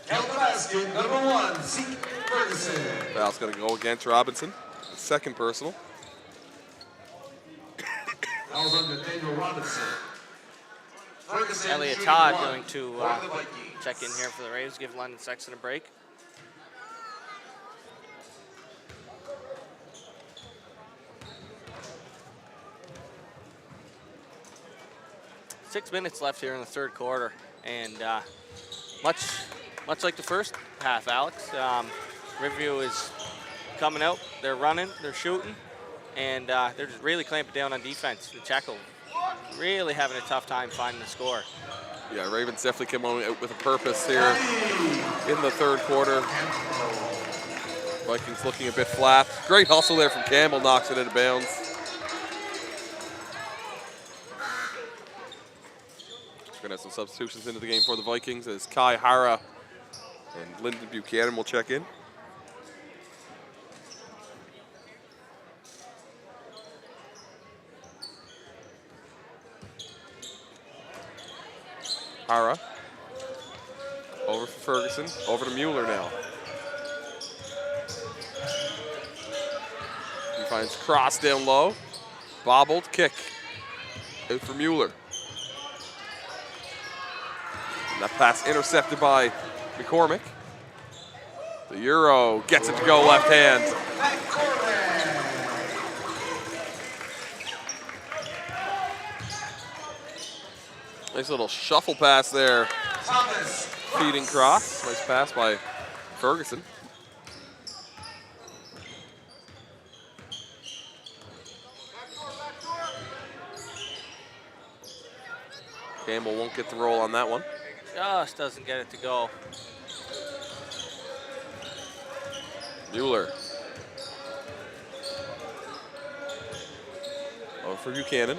Count the basket, number 1, Zeke Ferguson. Foul's going to go against Robinson. Second personal. That was on Nathaniel Robinson. Ferguson Elliot shooting Todd one going to for the Vikings. check in here for the Ravens, give London Sexton a break. Six minutes left here in the third quarter, and much like the first half, Alex, Riverview is coming out. They're running, they're shooting, and they're just really clamping down on defense. Nechako really having a tough time finding the score. Yeah, Ravens definitely came on out with a purpose here in the third quarter. Vikings looking a bit flat. Great hustle there from Campbell, knocks it out of bounds. We're going to have some substitutions into the game for the Vikings as Kai Hara and Lyndon Buchanan will check in. Hara over for Ferguson, over to Mueller now. He finds Cross down low, bobbled, kick, out for Mueller. And that pass intercepted by McCormick. The Euro gets it to go left hand. Nice little shuffle pass there. Feeding Cross. Nice pass by Ferguson. Campbell won't get the roll on that one. Just doesn't get it to go. Mueller. Over for Buchanan.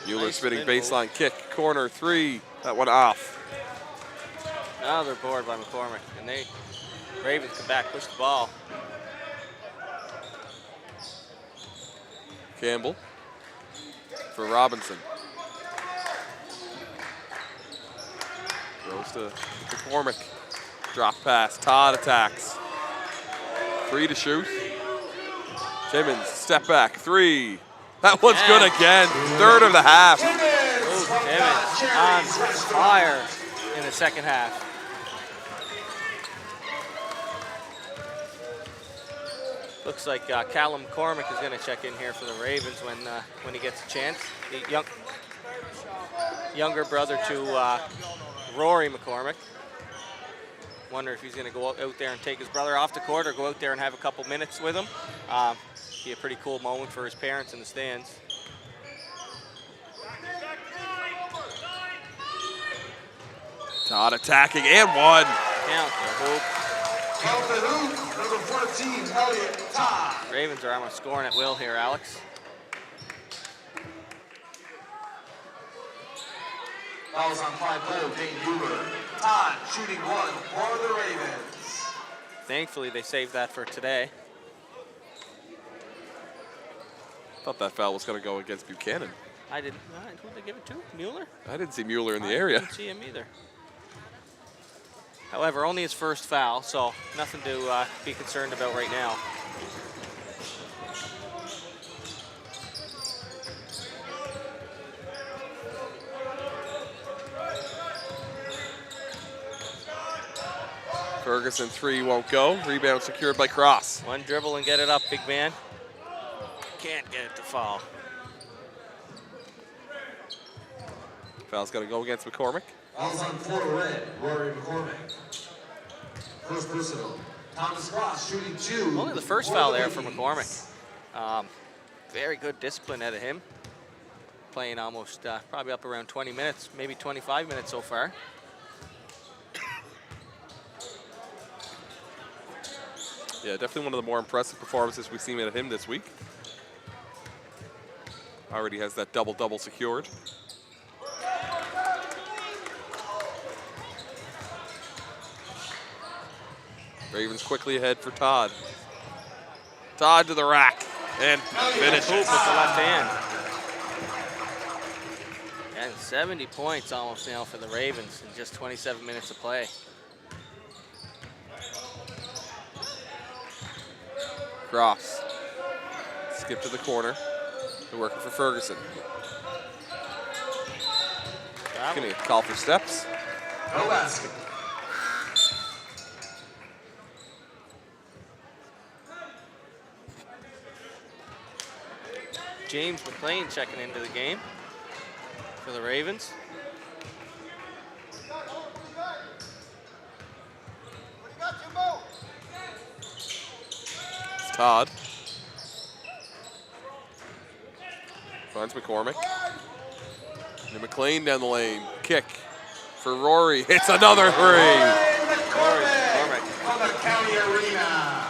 Mueller Nice spinning spin baseline kick, corner three. That one off. Now they're bored by McCormick, and Ravens come back, push the ball. Campbell for Robinson. Goes to McCormick. Drop pass. Todd attacks. 3 to shoot. Timmons, step back. 3. That one's good again. 3rd of the half. Luke Timmons on fire in the second half. Looks like Callum McCormick is going to check in here for the Ravens when he gets a chance. The younger brother to Rory McCormick. Wonder if he's going to go out there and take his brother off the court or go out there and have a couple minutes with him. Be a pretty cool moment for his parents in the stands. Todd attacking and 1. Count the hoop. Count the hoop, number 14, Elliott Todd. Ravens are almost scoring at will here, Alex. Fouls on 5-0, Dane Bueller. Todd shooting 1 for the Ravens. Thankfully, they saved that for today. Thought that foul was going to go against Buchanan. I didn't. Who'd they give it to? Mueller? I didn't see Mueller in the I area. didn't see him either. However, only his first foul, so nothing to be concerned about right now. Ferguson 3 won't go. Rebound secured by Cross. One dribble and get it up, big man. Can't get it to fall. Foul's going to go against McCormick. Fouls on 4 red, Rory McCormick. First personal, Thomas Cross shooting 2. Only the first foul there for McCormick. Very good discipline out of him. Playing almost probably up around 20 minutes, maybe 25 minutes so far. Yeah, definitely one of the more impressive performances we've seen out of him this week. Already has that double-double secured. Ravens quickly ahead for Todd. Todd to the rack and finish Hoop with the left hand. And 70 points almost now for the Ravens in just 27 minutes of play. Cross. Skip to the corner. They're working for Ferguson. Gonna call for steps. No basket. James McLean checking into the game for the Ravens. It's Todd. Finds McCormick. And McLean down the lane. Kick for Rory. Hits another 3. McCormick. From the County Arena.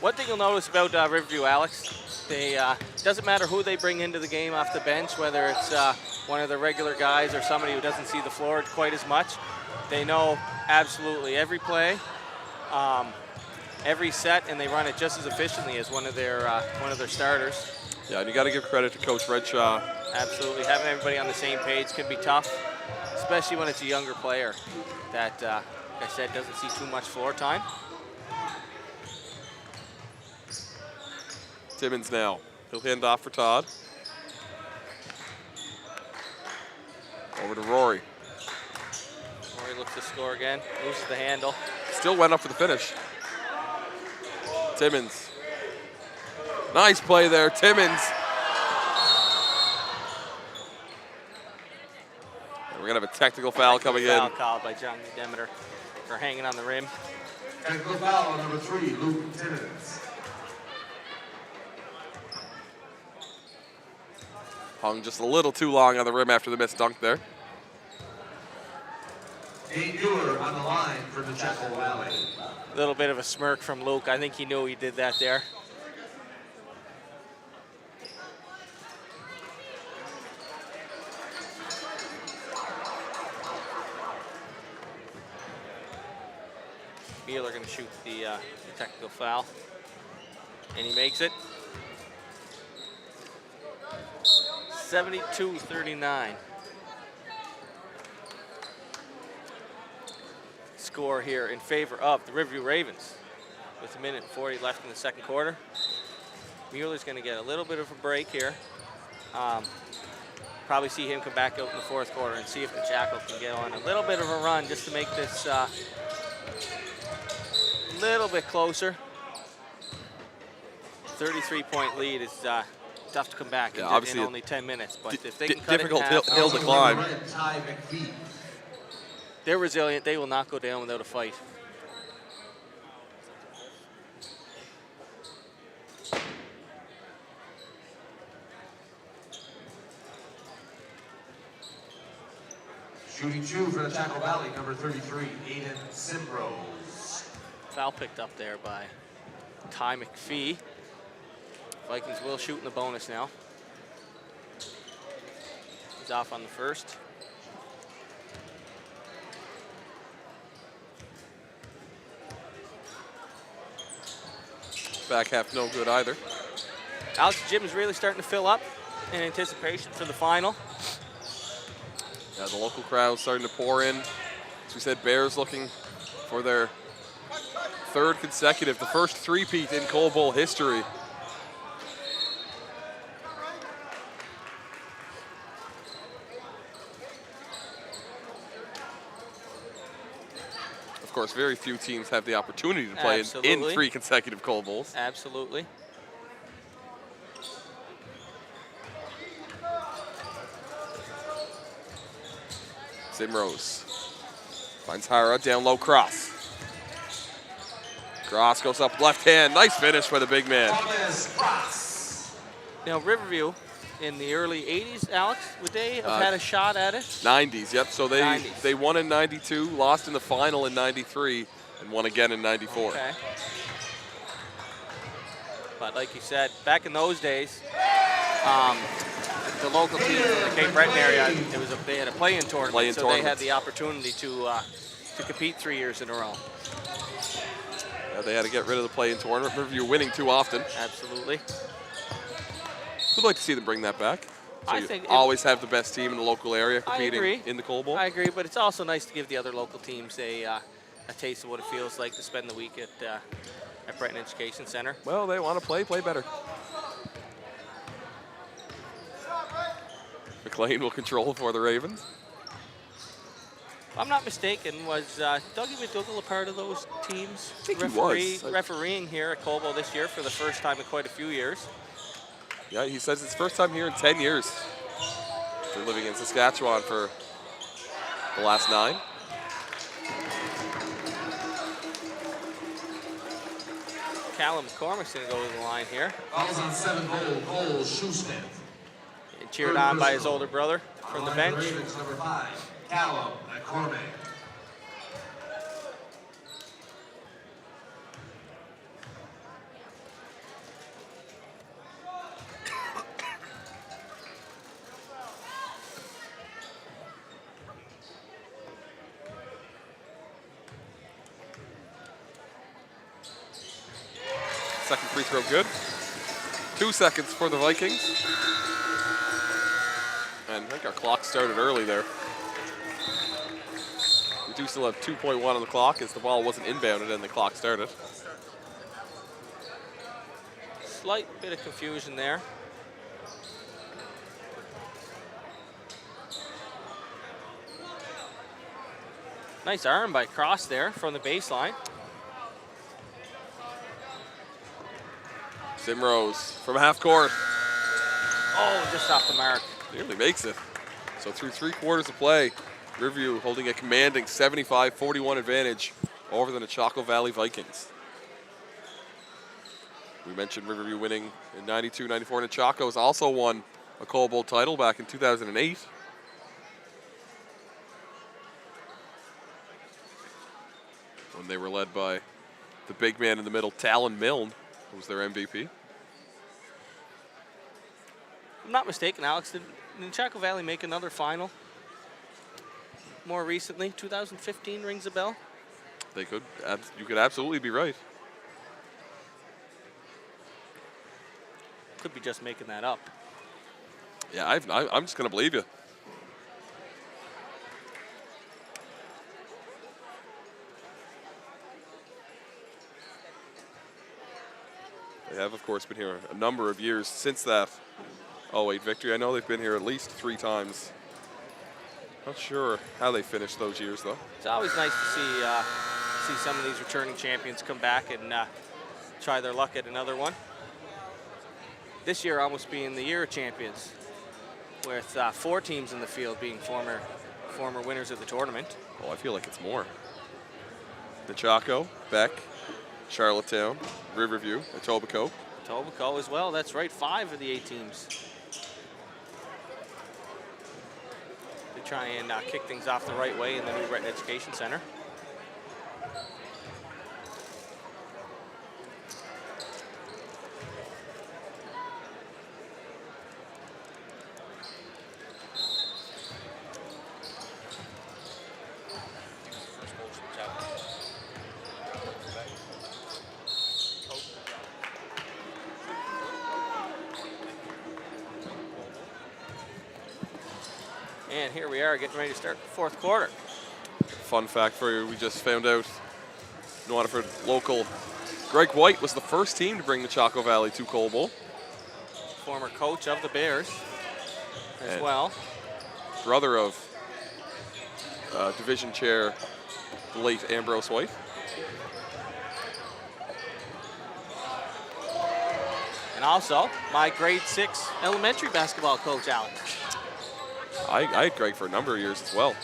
One thing you'll notice about Riverview, Alex, they doesn't matter who they bring into the game off the bench, whether it's one of the regular guys or somebody who doesn't see the floor quite as much. They know absolutely every play, every set, and they run it just as efficiently as one of their starters. Yeah, and you got to give credit to Coach Redshaw. Absolutely, having everybody on the same page can be tough, especially when it's a younger player that, like I said, doesn't see too much floor time. Timmons now. He'll hand off for Todd. Over to Rory. Rory looks to score again, loses the handle. Still went up for the finish. Timmons. Nice play there, Timmons. And we're gonna have a technical foul coming in. Foul called by John Demeter for hanging on the rim. Technical foul on number 3, Luke Timmons. Hung just a little too long on the rim after the missed dunk there. Dane Bueller on the line for the Nechako Valley. A little bit of a smirk from Luke. I think he knew he did that there. Beeler going to shoot the technical foul, and he makes it. 72-39. score here in favor of the Riverview Ravens with 1:40 left in the second quarter. Mueller's going to get a little bit of a break here. Probably see him come back out in the fourth quarter and see if Nechako can get on a little bit of a run just to make this a little bit closer. 33-point lead is tough to come back in only 10 minutes. But if they can cut difficult it in half, hill to climb. they're resilient. They will not go down without a fight. Shooting two for the Nechako Valley, number 33, Aiden Simrose. Foul picked up there by Ty McPhee. Vikings will shoot in the bonus now. He's off on the first. Back half no good either. Alex, the gym is really starting to fill up in anticipation for the final. Yeah, the local crowd starting to pour in. As we said, Bears looking for their third consecutive, the first three-peat in Coal Bowl history. Of course, very few teams have the opportunity to play in 3 consecutive Coal Bowls. Absolutely. Simrose finds Hara, down low cross. Cross goes up left hand. Nice finish by the big man. Now, Riverview, in the early 80s, Alex, would they have had a shot at it? 90s, yep. So they 90s. They won in 92, lost in the final in 93, and won again in 94. Okay. But like you said, back in those days, the local team from the Cape Breton area, they had a play-in tournament, they had the opportunity to compete 3 years in a row. Yeah, they had to get rid of the play-in tournament. Riverview winning too often. Absolutely. We'd like to see them bring that back. So I you think always have the best team in the local area competing in the Coal Bowl. I agree, but it's also nice to give the other local teams a taste of what it feels like to spend the week at Breton Education Center. Well, they want to play better. McLean will control for the Ravens. If I'm not mistaken, was Dougie McDougall a part of those teams? I think he was. Refereeing here at Coal Bowl this year for the first time in quite a few years. Yeah, he says it's first time here in 10 years. They're living in Saskatchewan for the last 9. Callum McCormick's going to go to the line here. Fouls on 7 goal, Cole Schusman. And cheered on by his older brother from the bench. Ravens, number 5, Callum McCormick. Second free throw good. 2 seconds for the Vikings. And I think our clock started early there. We do still have 2.1 on the clock as the ball wasn't inbounded and the clock started. Slight bit of confusion there. Nice arm by Cross there from the baseline. Simrose from half court. Oh, just off the mark. Nearly makes it. So through 3 quarters of play, Riverview holding a commanding 75-41 advantage over the Nechako Valley Vikings. We mentioned Riverview winning in 92-94. Nechako has also won a Coal Bowl title back in 2008. When they were led by the big man in the middle, Talon Milne, who was their MVP. If I'm not mistaken, Alex, did Nechako Valley make another final more recently? 2015 rings a bell? They could. You could absolutely be right. Could be just making that up. Yeah, I'm just going to believe you. have, of course, been here a number of years since that 08 victory. I know they've been here at least 3 times. Not sure how they finished those years, though. It's always nice to see some of these returning champions come back and try their luck at another one. This year almost being the year of champions, with 4 teams in the field being former winners of the tournament. Oh, I feel like it's more. Nechako, Beck, Charlottetown, Riverview, Etobicoke. Etobicoke as well, that's right, 5 of the 8 teams. They try and kick things off the right way in the new Renton Education Center. And here we are getting ready to start the 4th quarter. Fun fact for you, we just found out New Waterford local Greg White was the first team to bring the Nechako Valley to Coal Bowl. Former coach of the Bears as well. Brother of division chair, the late Ambrose White. And also my grade 6 elementary basketball coach, Alex. I had Greg for a number of years as well.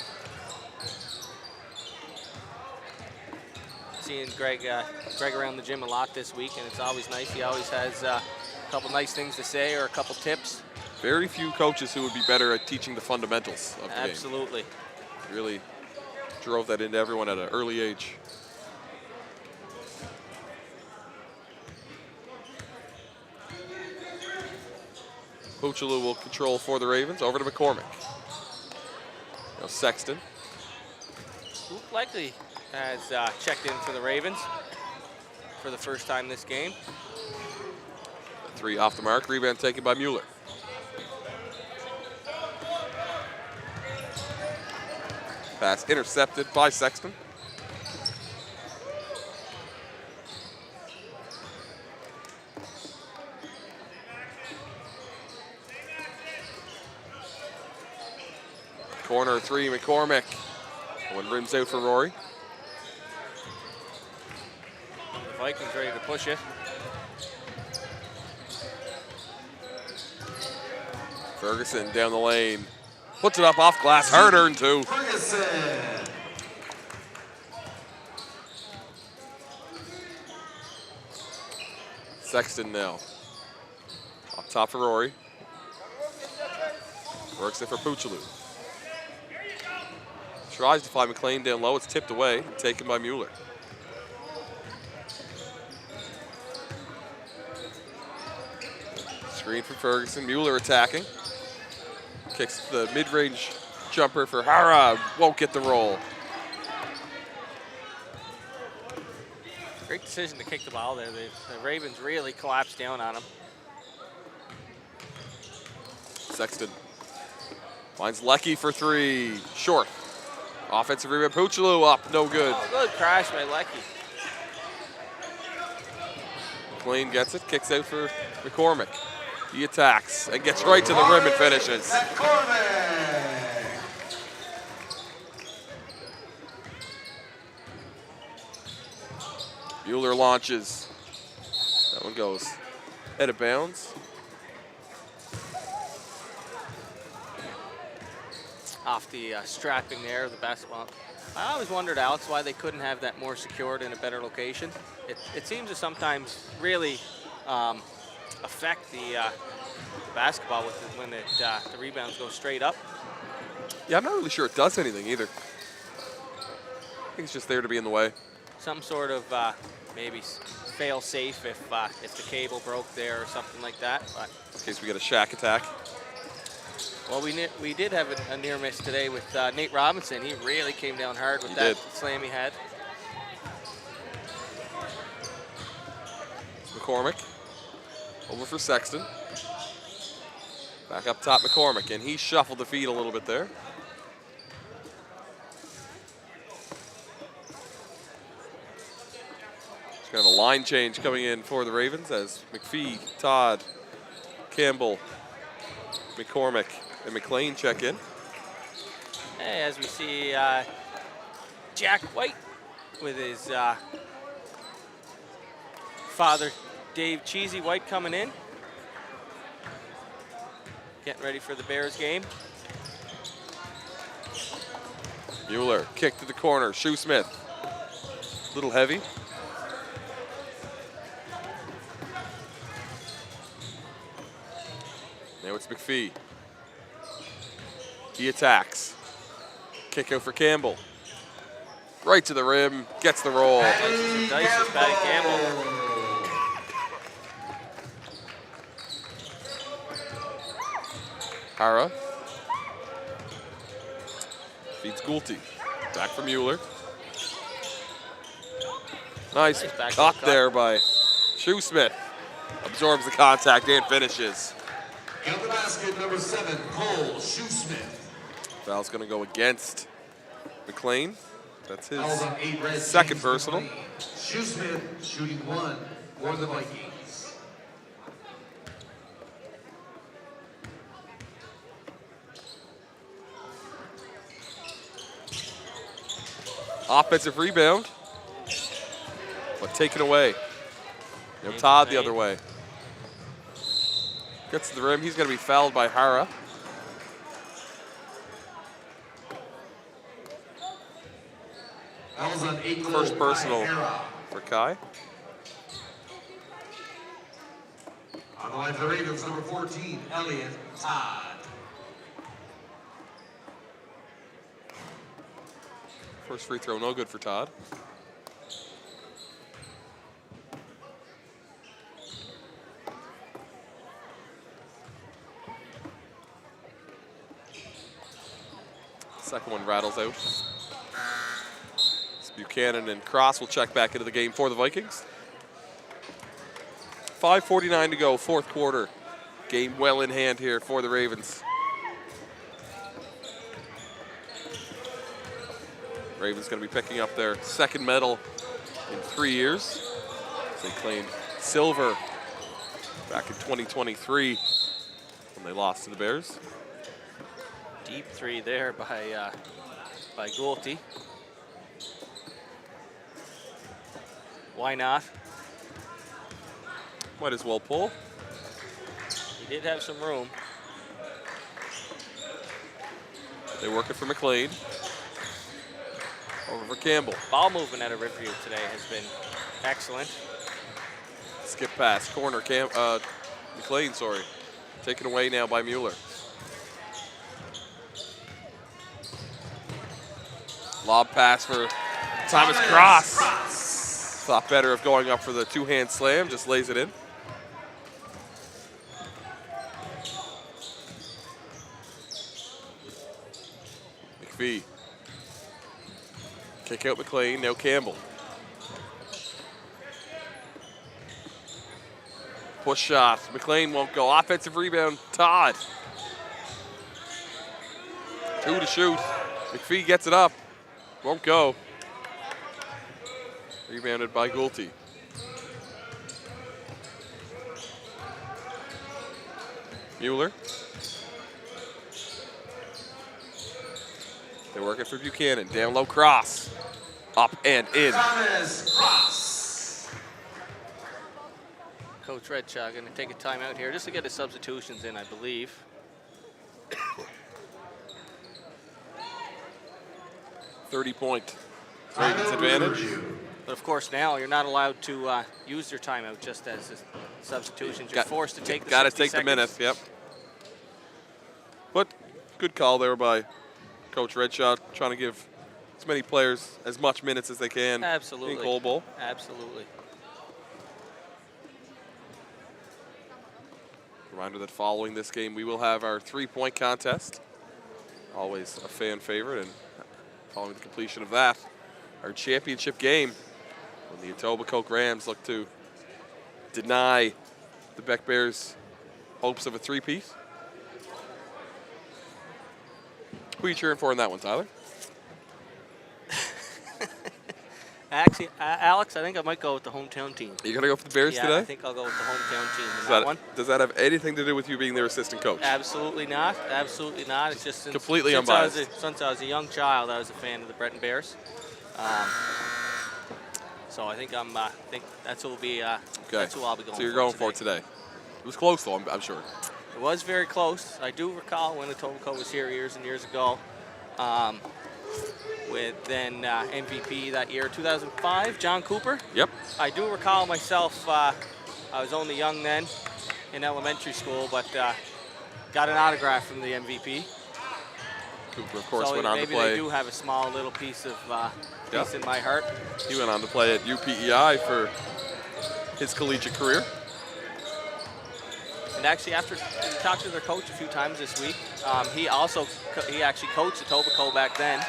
Seeing Greg around the gym a lot this week, and it's always nice. He always has a couple nice things to say or a couple tips. Very few coaches who would be better at teaching the fundamentals of the game. Absolutely. Really drove that into everyone at an early age. Puchelu will control for the Ravens. Over to McCormick. Now Sexton. Who likely has checked in for the Ravens for the first time this game. 3 off the mark. Rebound taken by Mueller. Pass intercepted by Sexton. Corner 3, McCormick. One rims out for Rory. The Vikings ready to push it. Ferguson down the lane. Puts it up off glass. Hard earned too. Ferguson. Sexton now. Up top for Rory. Works it for Puchelu. Tries to find McLean down low. It's tipped away and taken by Mueller. Screen for Ferguson. Mueller attacking. Kicks the mid-range jumper for Hara. Won't get the roll. Great decision to kick the ball there. The Ravens really collapsed down on him. Sexton finds Lecky for 3. Short. Offensive rebound. Puchelu up. No good. Oh, good crash by Lecky. McLean gets it. Kicks out for McCormick. He attacks and gets right to the rim and finishes. Mueller launches. That one goes out of bounds. Off the strapping there of the basketball. I always wondered, Alex, why they couldn't have that more secured in a better location. It seems to sometimes really affect the basketball when the rebounds go straight up. Yeah, I'm not really sure it does anything either. I think it's just there to be in the way. Some sort of maybe fail safe if the cable broke there or something like that. But In case we get a shack attack. well, we did have a near miss today with Nate Robinson. He really came down hard with that slam he had. McCormick. Over for Sexton. Back up top, McCormick, and he shuffled the feet a little bit there. It's kind of a line change coming in for the Ravens as McPhee, Todd, Campbell, McCormick, and McLean check in. Hey, as we see Jack White with his father, Dave Cheesy White, coming in. Getting ready for the Bears game. Mueller, kick to the corner. Shoesmith, a little heavy. Now it's McPhee. He attacks. Kick out for Campbell. Right to the rim, gets the roll. Slices and dices, Patty Campbell. Hara. Feeds Gulti. Back for Mueller. Nice back cut cut. there by Shoesmith. Absorbs the contact and finishes. In the basket, number 7, Cole Shoesmith. Foul's going to go against McLean. That's his Fouls on 8 red. second James personal. McLean. Shoesmith shooting 1 for the Vikings. Offensive rebound, but taken away. Now Todd the other way. Gets to the rim. He's going to be fouled by Hara. Fouls on 8 First personal Hara. for Kai. On the line for the Ravens, number 14, Elliott Todd. First free throw, no good for Todd. Second one rattles out. It's Buchanan and Cross will check back into the game for the Vikings. 5:49 to go, fourth quarter. Game well in hand here for the Ravens. Ravens going to be picking up their second medal in 3 years. They claimed silver back in 2023 when they lost to the Bears. Deep three there by Gulti. Why not? Might as well pull. He did have some room. They work it for McLean. Over for Campbell. Ball movement out of Riverview today has been excellent. Skip pass, corner, McLean, sorry. Taken away now by Mueller. Lob pass for Thomas Cross. Thought better of going up for the two-hand slam, just lays it in. McPhee. Kick out McLean, now Campbell. Push shot, McLean won't go. Offensive rebound, Todd. 2 to shoot. McPhee gets it up, won't go. Rebounded by Gulti. Mueller. They're working for Buchanan. Down low cross. Up and in. Thomas Cross. Coach Redshaw going to take a timeout here just to get his substitutions in, I believe. 30-point Ravens advantage. But of course now you're not allowed to use your timeout just as the substitutions. You're forced to take the 60 Got to take seconds. the minutes, yep. But good call there by Coach Redshaw, trying to give as many players as much minutes as they can Absolutely. in Coal Bowl. Absolutely. Reminder that following this game, we will have our three-point contest. Always a fan favorite, and following the completion of that, our championship game, when the Etobicoke Rams look to deny the Beck Bears hopes of a three-peat. Who are you cheering for in that one, Tyler? Actually, Alex, I think I might go with the hometown team. You gonna go for the Bears Yeah, today? I think I'll go with the hometown team in that one. Does that have anything to do with you being their assistant coach? Absolutely not. Absolutely not. It's just Completely unbiased. Since I was a young child, I was a fan of the Breton Bears. So I think that's who will be. Okay. That's who I'll be going. So you're for going today. for it today. It was close though, I'm sure. It was very close. I do recall when Etobicoke was here years and years ago. With then MVP that year, 2005, John Cooper. Yep. I do recall myself, I was only young then in elementary school, but got an autograph from the MVP. Cooper, of course, So went on to maybe play. they do have a small little piece of piece in my heart. He went on to play at UPEI for his collegiate career. And actually, after talking to their coach a few times this week, he actually coached Etobicoke back then.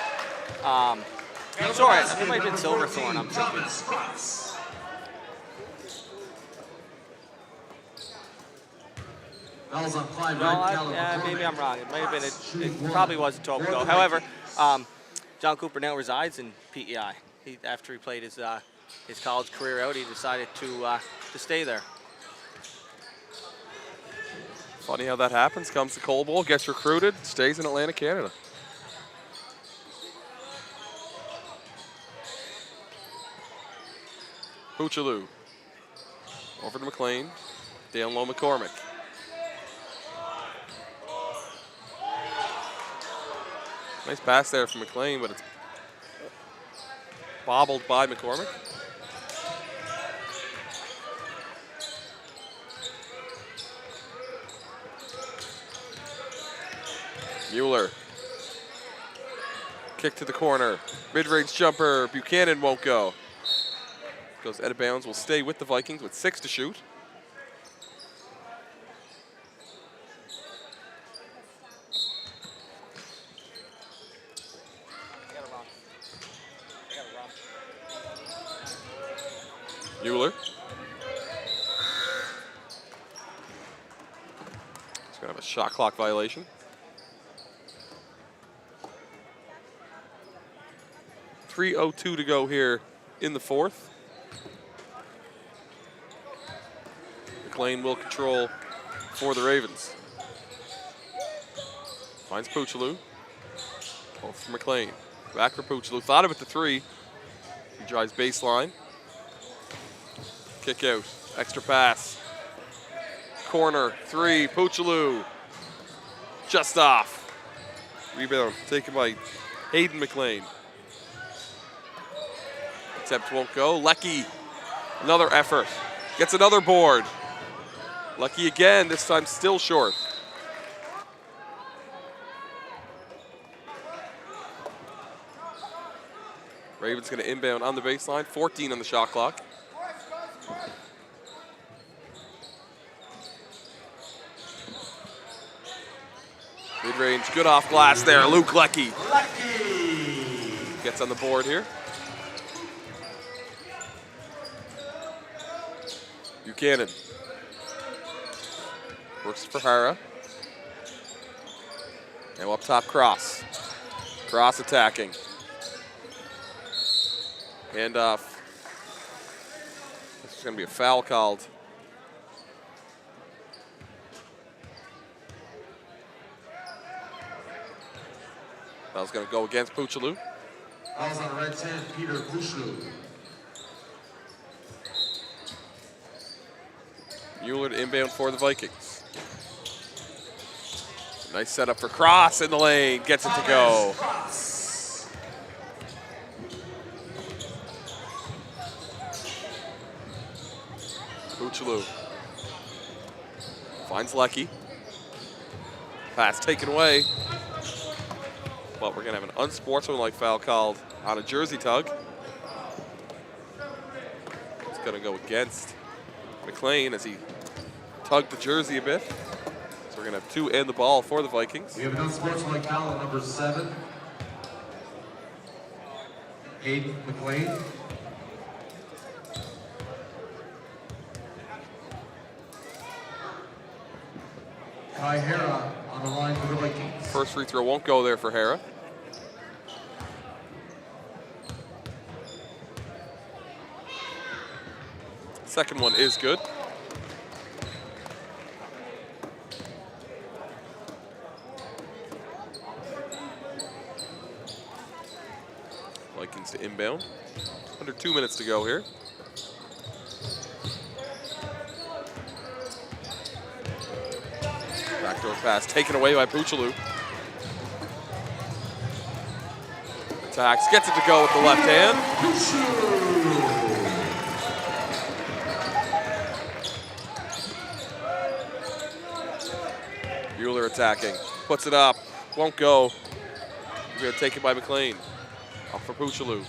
Sorry, it might have been Silverthorne, I'm thinking. No, maybe I'm wrong. It might have been. It probably was Etobicoke. However, John Cooper now resides in PEI. After he played his college career out, he decided to stay there. Funny how that happens. Comes to Coal Bowl, gets recruited, stays in Atlantic, Canada. Puchaloo. Over to McLean. Down low McCormick. Nice pass there from McLean, but it's bobbled by McCormick. Mueller. Kick to the corner. Mid-range jumper. Buchanan won't go. Goes out of bounds. Will stay with the Vikings with 6 to shoot. Mueller. He's going to have a shot clock violation. 3:02 to go here in the fourth. McLean will control for the Ravens. Finds Puchaloo. Off for McLean. Back for Puchaloo. Thought of it to 3. He drives baseline. Kick out. Extra pass. Corner. 3. Puchaloo. Just off. Rebound taken by Hayden McLean. Attempt won't go. Lecky. Another effort. Gets another board. Lucky again, this time still short. Ravens going to inbound on the baseline. 14 on the shot clock. Mid-range, good off glass there. Luke Lecky gets on the board here. Buchanan. Works for Hara. Now up top, Cross. Cross attacking. Handoff. This is going to be a foul called. That was going to go against Puchaloo. Fouls on red 10, Peter Puchaloo. Mueller to inbound for the Vikings. Nice setup for Cross in the lane. Gets it to go. Puchaloo finds Lecky. Pass taken away. But we're going to have an unsportsmanlike foul called on a jersey tug. It's going to go against McLean as he tugged the jersey a bit. So we're going to have 2 and the ball for the Vikings. We have an unsportsmanlike foul on number 7. Hayden McLean. Kai Hara on the line for the Vikings. First free throw won't go there for Hara. Second one is good. Vikings to inbound. Under 2 minutes to go here. Backdoor pass taken away by Puchaloo. Attacks, gets it to go with the left hand. Bueller attacking, puts it up, won't go. We're going to take it by McLean. Off for Puchaloo.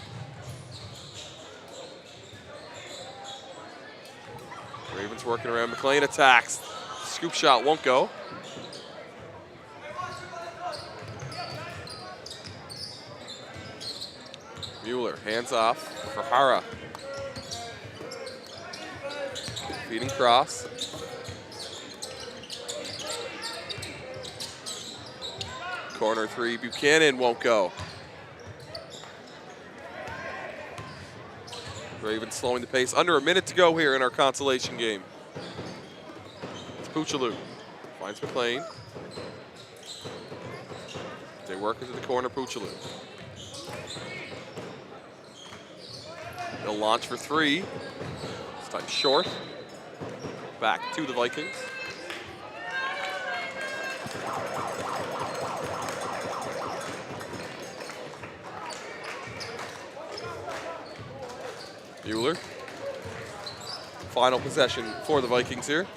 Ravens working around McLean, attacks. Scoop shot won't go. Bueller, hands off for Hara. Feeding cross. Corner three, Buchanan won't go. Ravens slowing the pace. Under a minute to go here in our consolation game. It's Puchaloo. Finds McLean. They work into the corner, Puchaloo. They'll launch for three. This time short. Back to the Vikings. Bueller. Final possession for the Vikings here.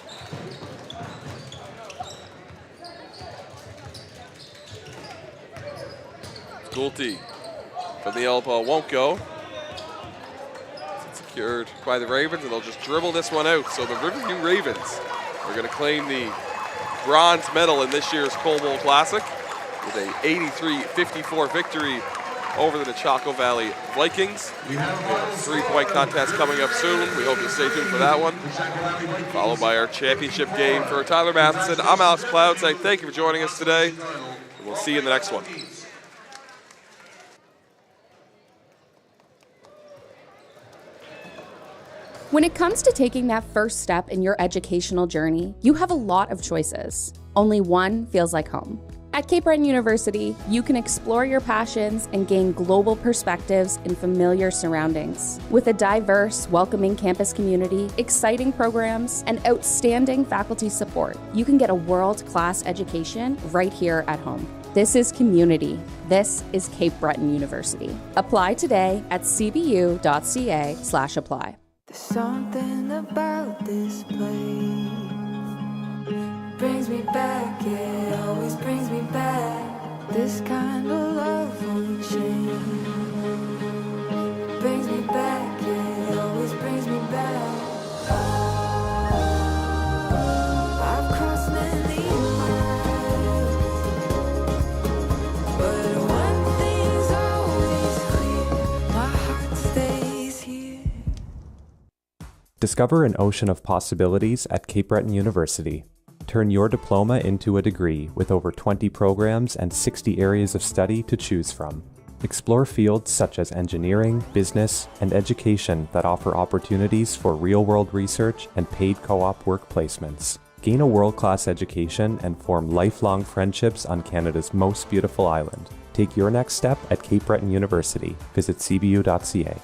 Schulte from the elbow, won't go. It's secured by the Ravens, and they'll just dribble this one out. So the Riverview Ravens are going to claim the bronze medal in this year's Coal Bowl Classic with a 83-54 victory over the Nechako Valley Vikings. Three-point contest coming up soon. We hope you'll stay tuned for that one. Followed by our championship game for Tyler Matheson. I'm Alex Cloud saying thank you for joining us today. And we'll see you in the next one. When it comes to taking that first step in your educational journey, you have a lot of choices. Only one feels like home. At Cape Breton University, you can explore your passions and gain global perspectives in familiar surroundings. With a diverse, welcoming campus community, exciting programs, and outstanding faculty support, you can get a world-class education right here at home. This is community. This is Cape Breton University. Apply today at cbu.ca/apply. There's something about this place brings me back, it always brings me back. This kind of love won't change. Brings me back, it always brings me back. I've crossed many miles, but one thing's always clear, my heart stays here. Discover an ocean of possibilities at Cape Breton University. Turn your diploma into a degree with over 20 programs and 60 areas of study to choose from. Explore fields such as engineering, business, and education that offer opportunities for real-world research and paid co-op work placements. Gain a world-class education and form lifelong friendships on Canada's most beautiful island. Take your next step at Cape Breton University. Visit cbu.ca.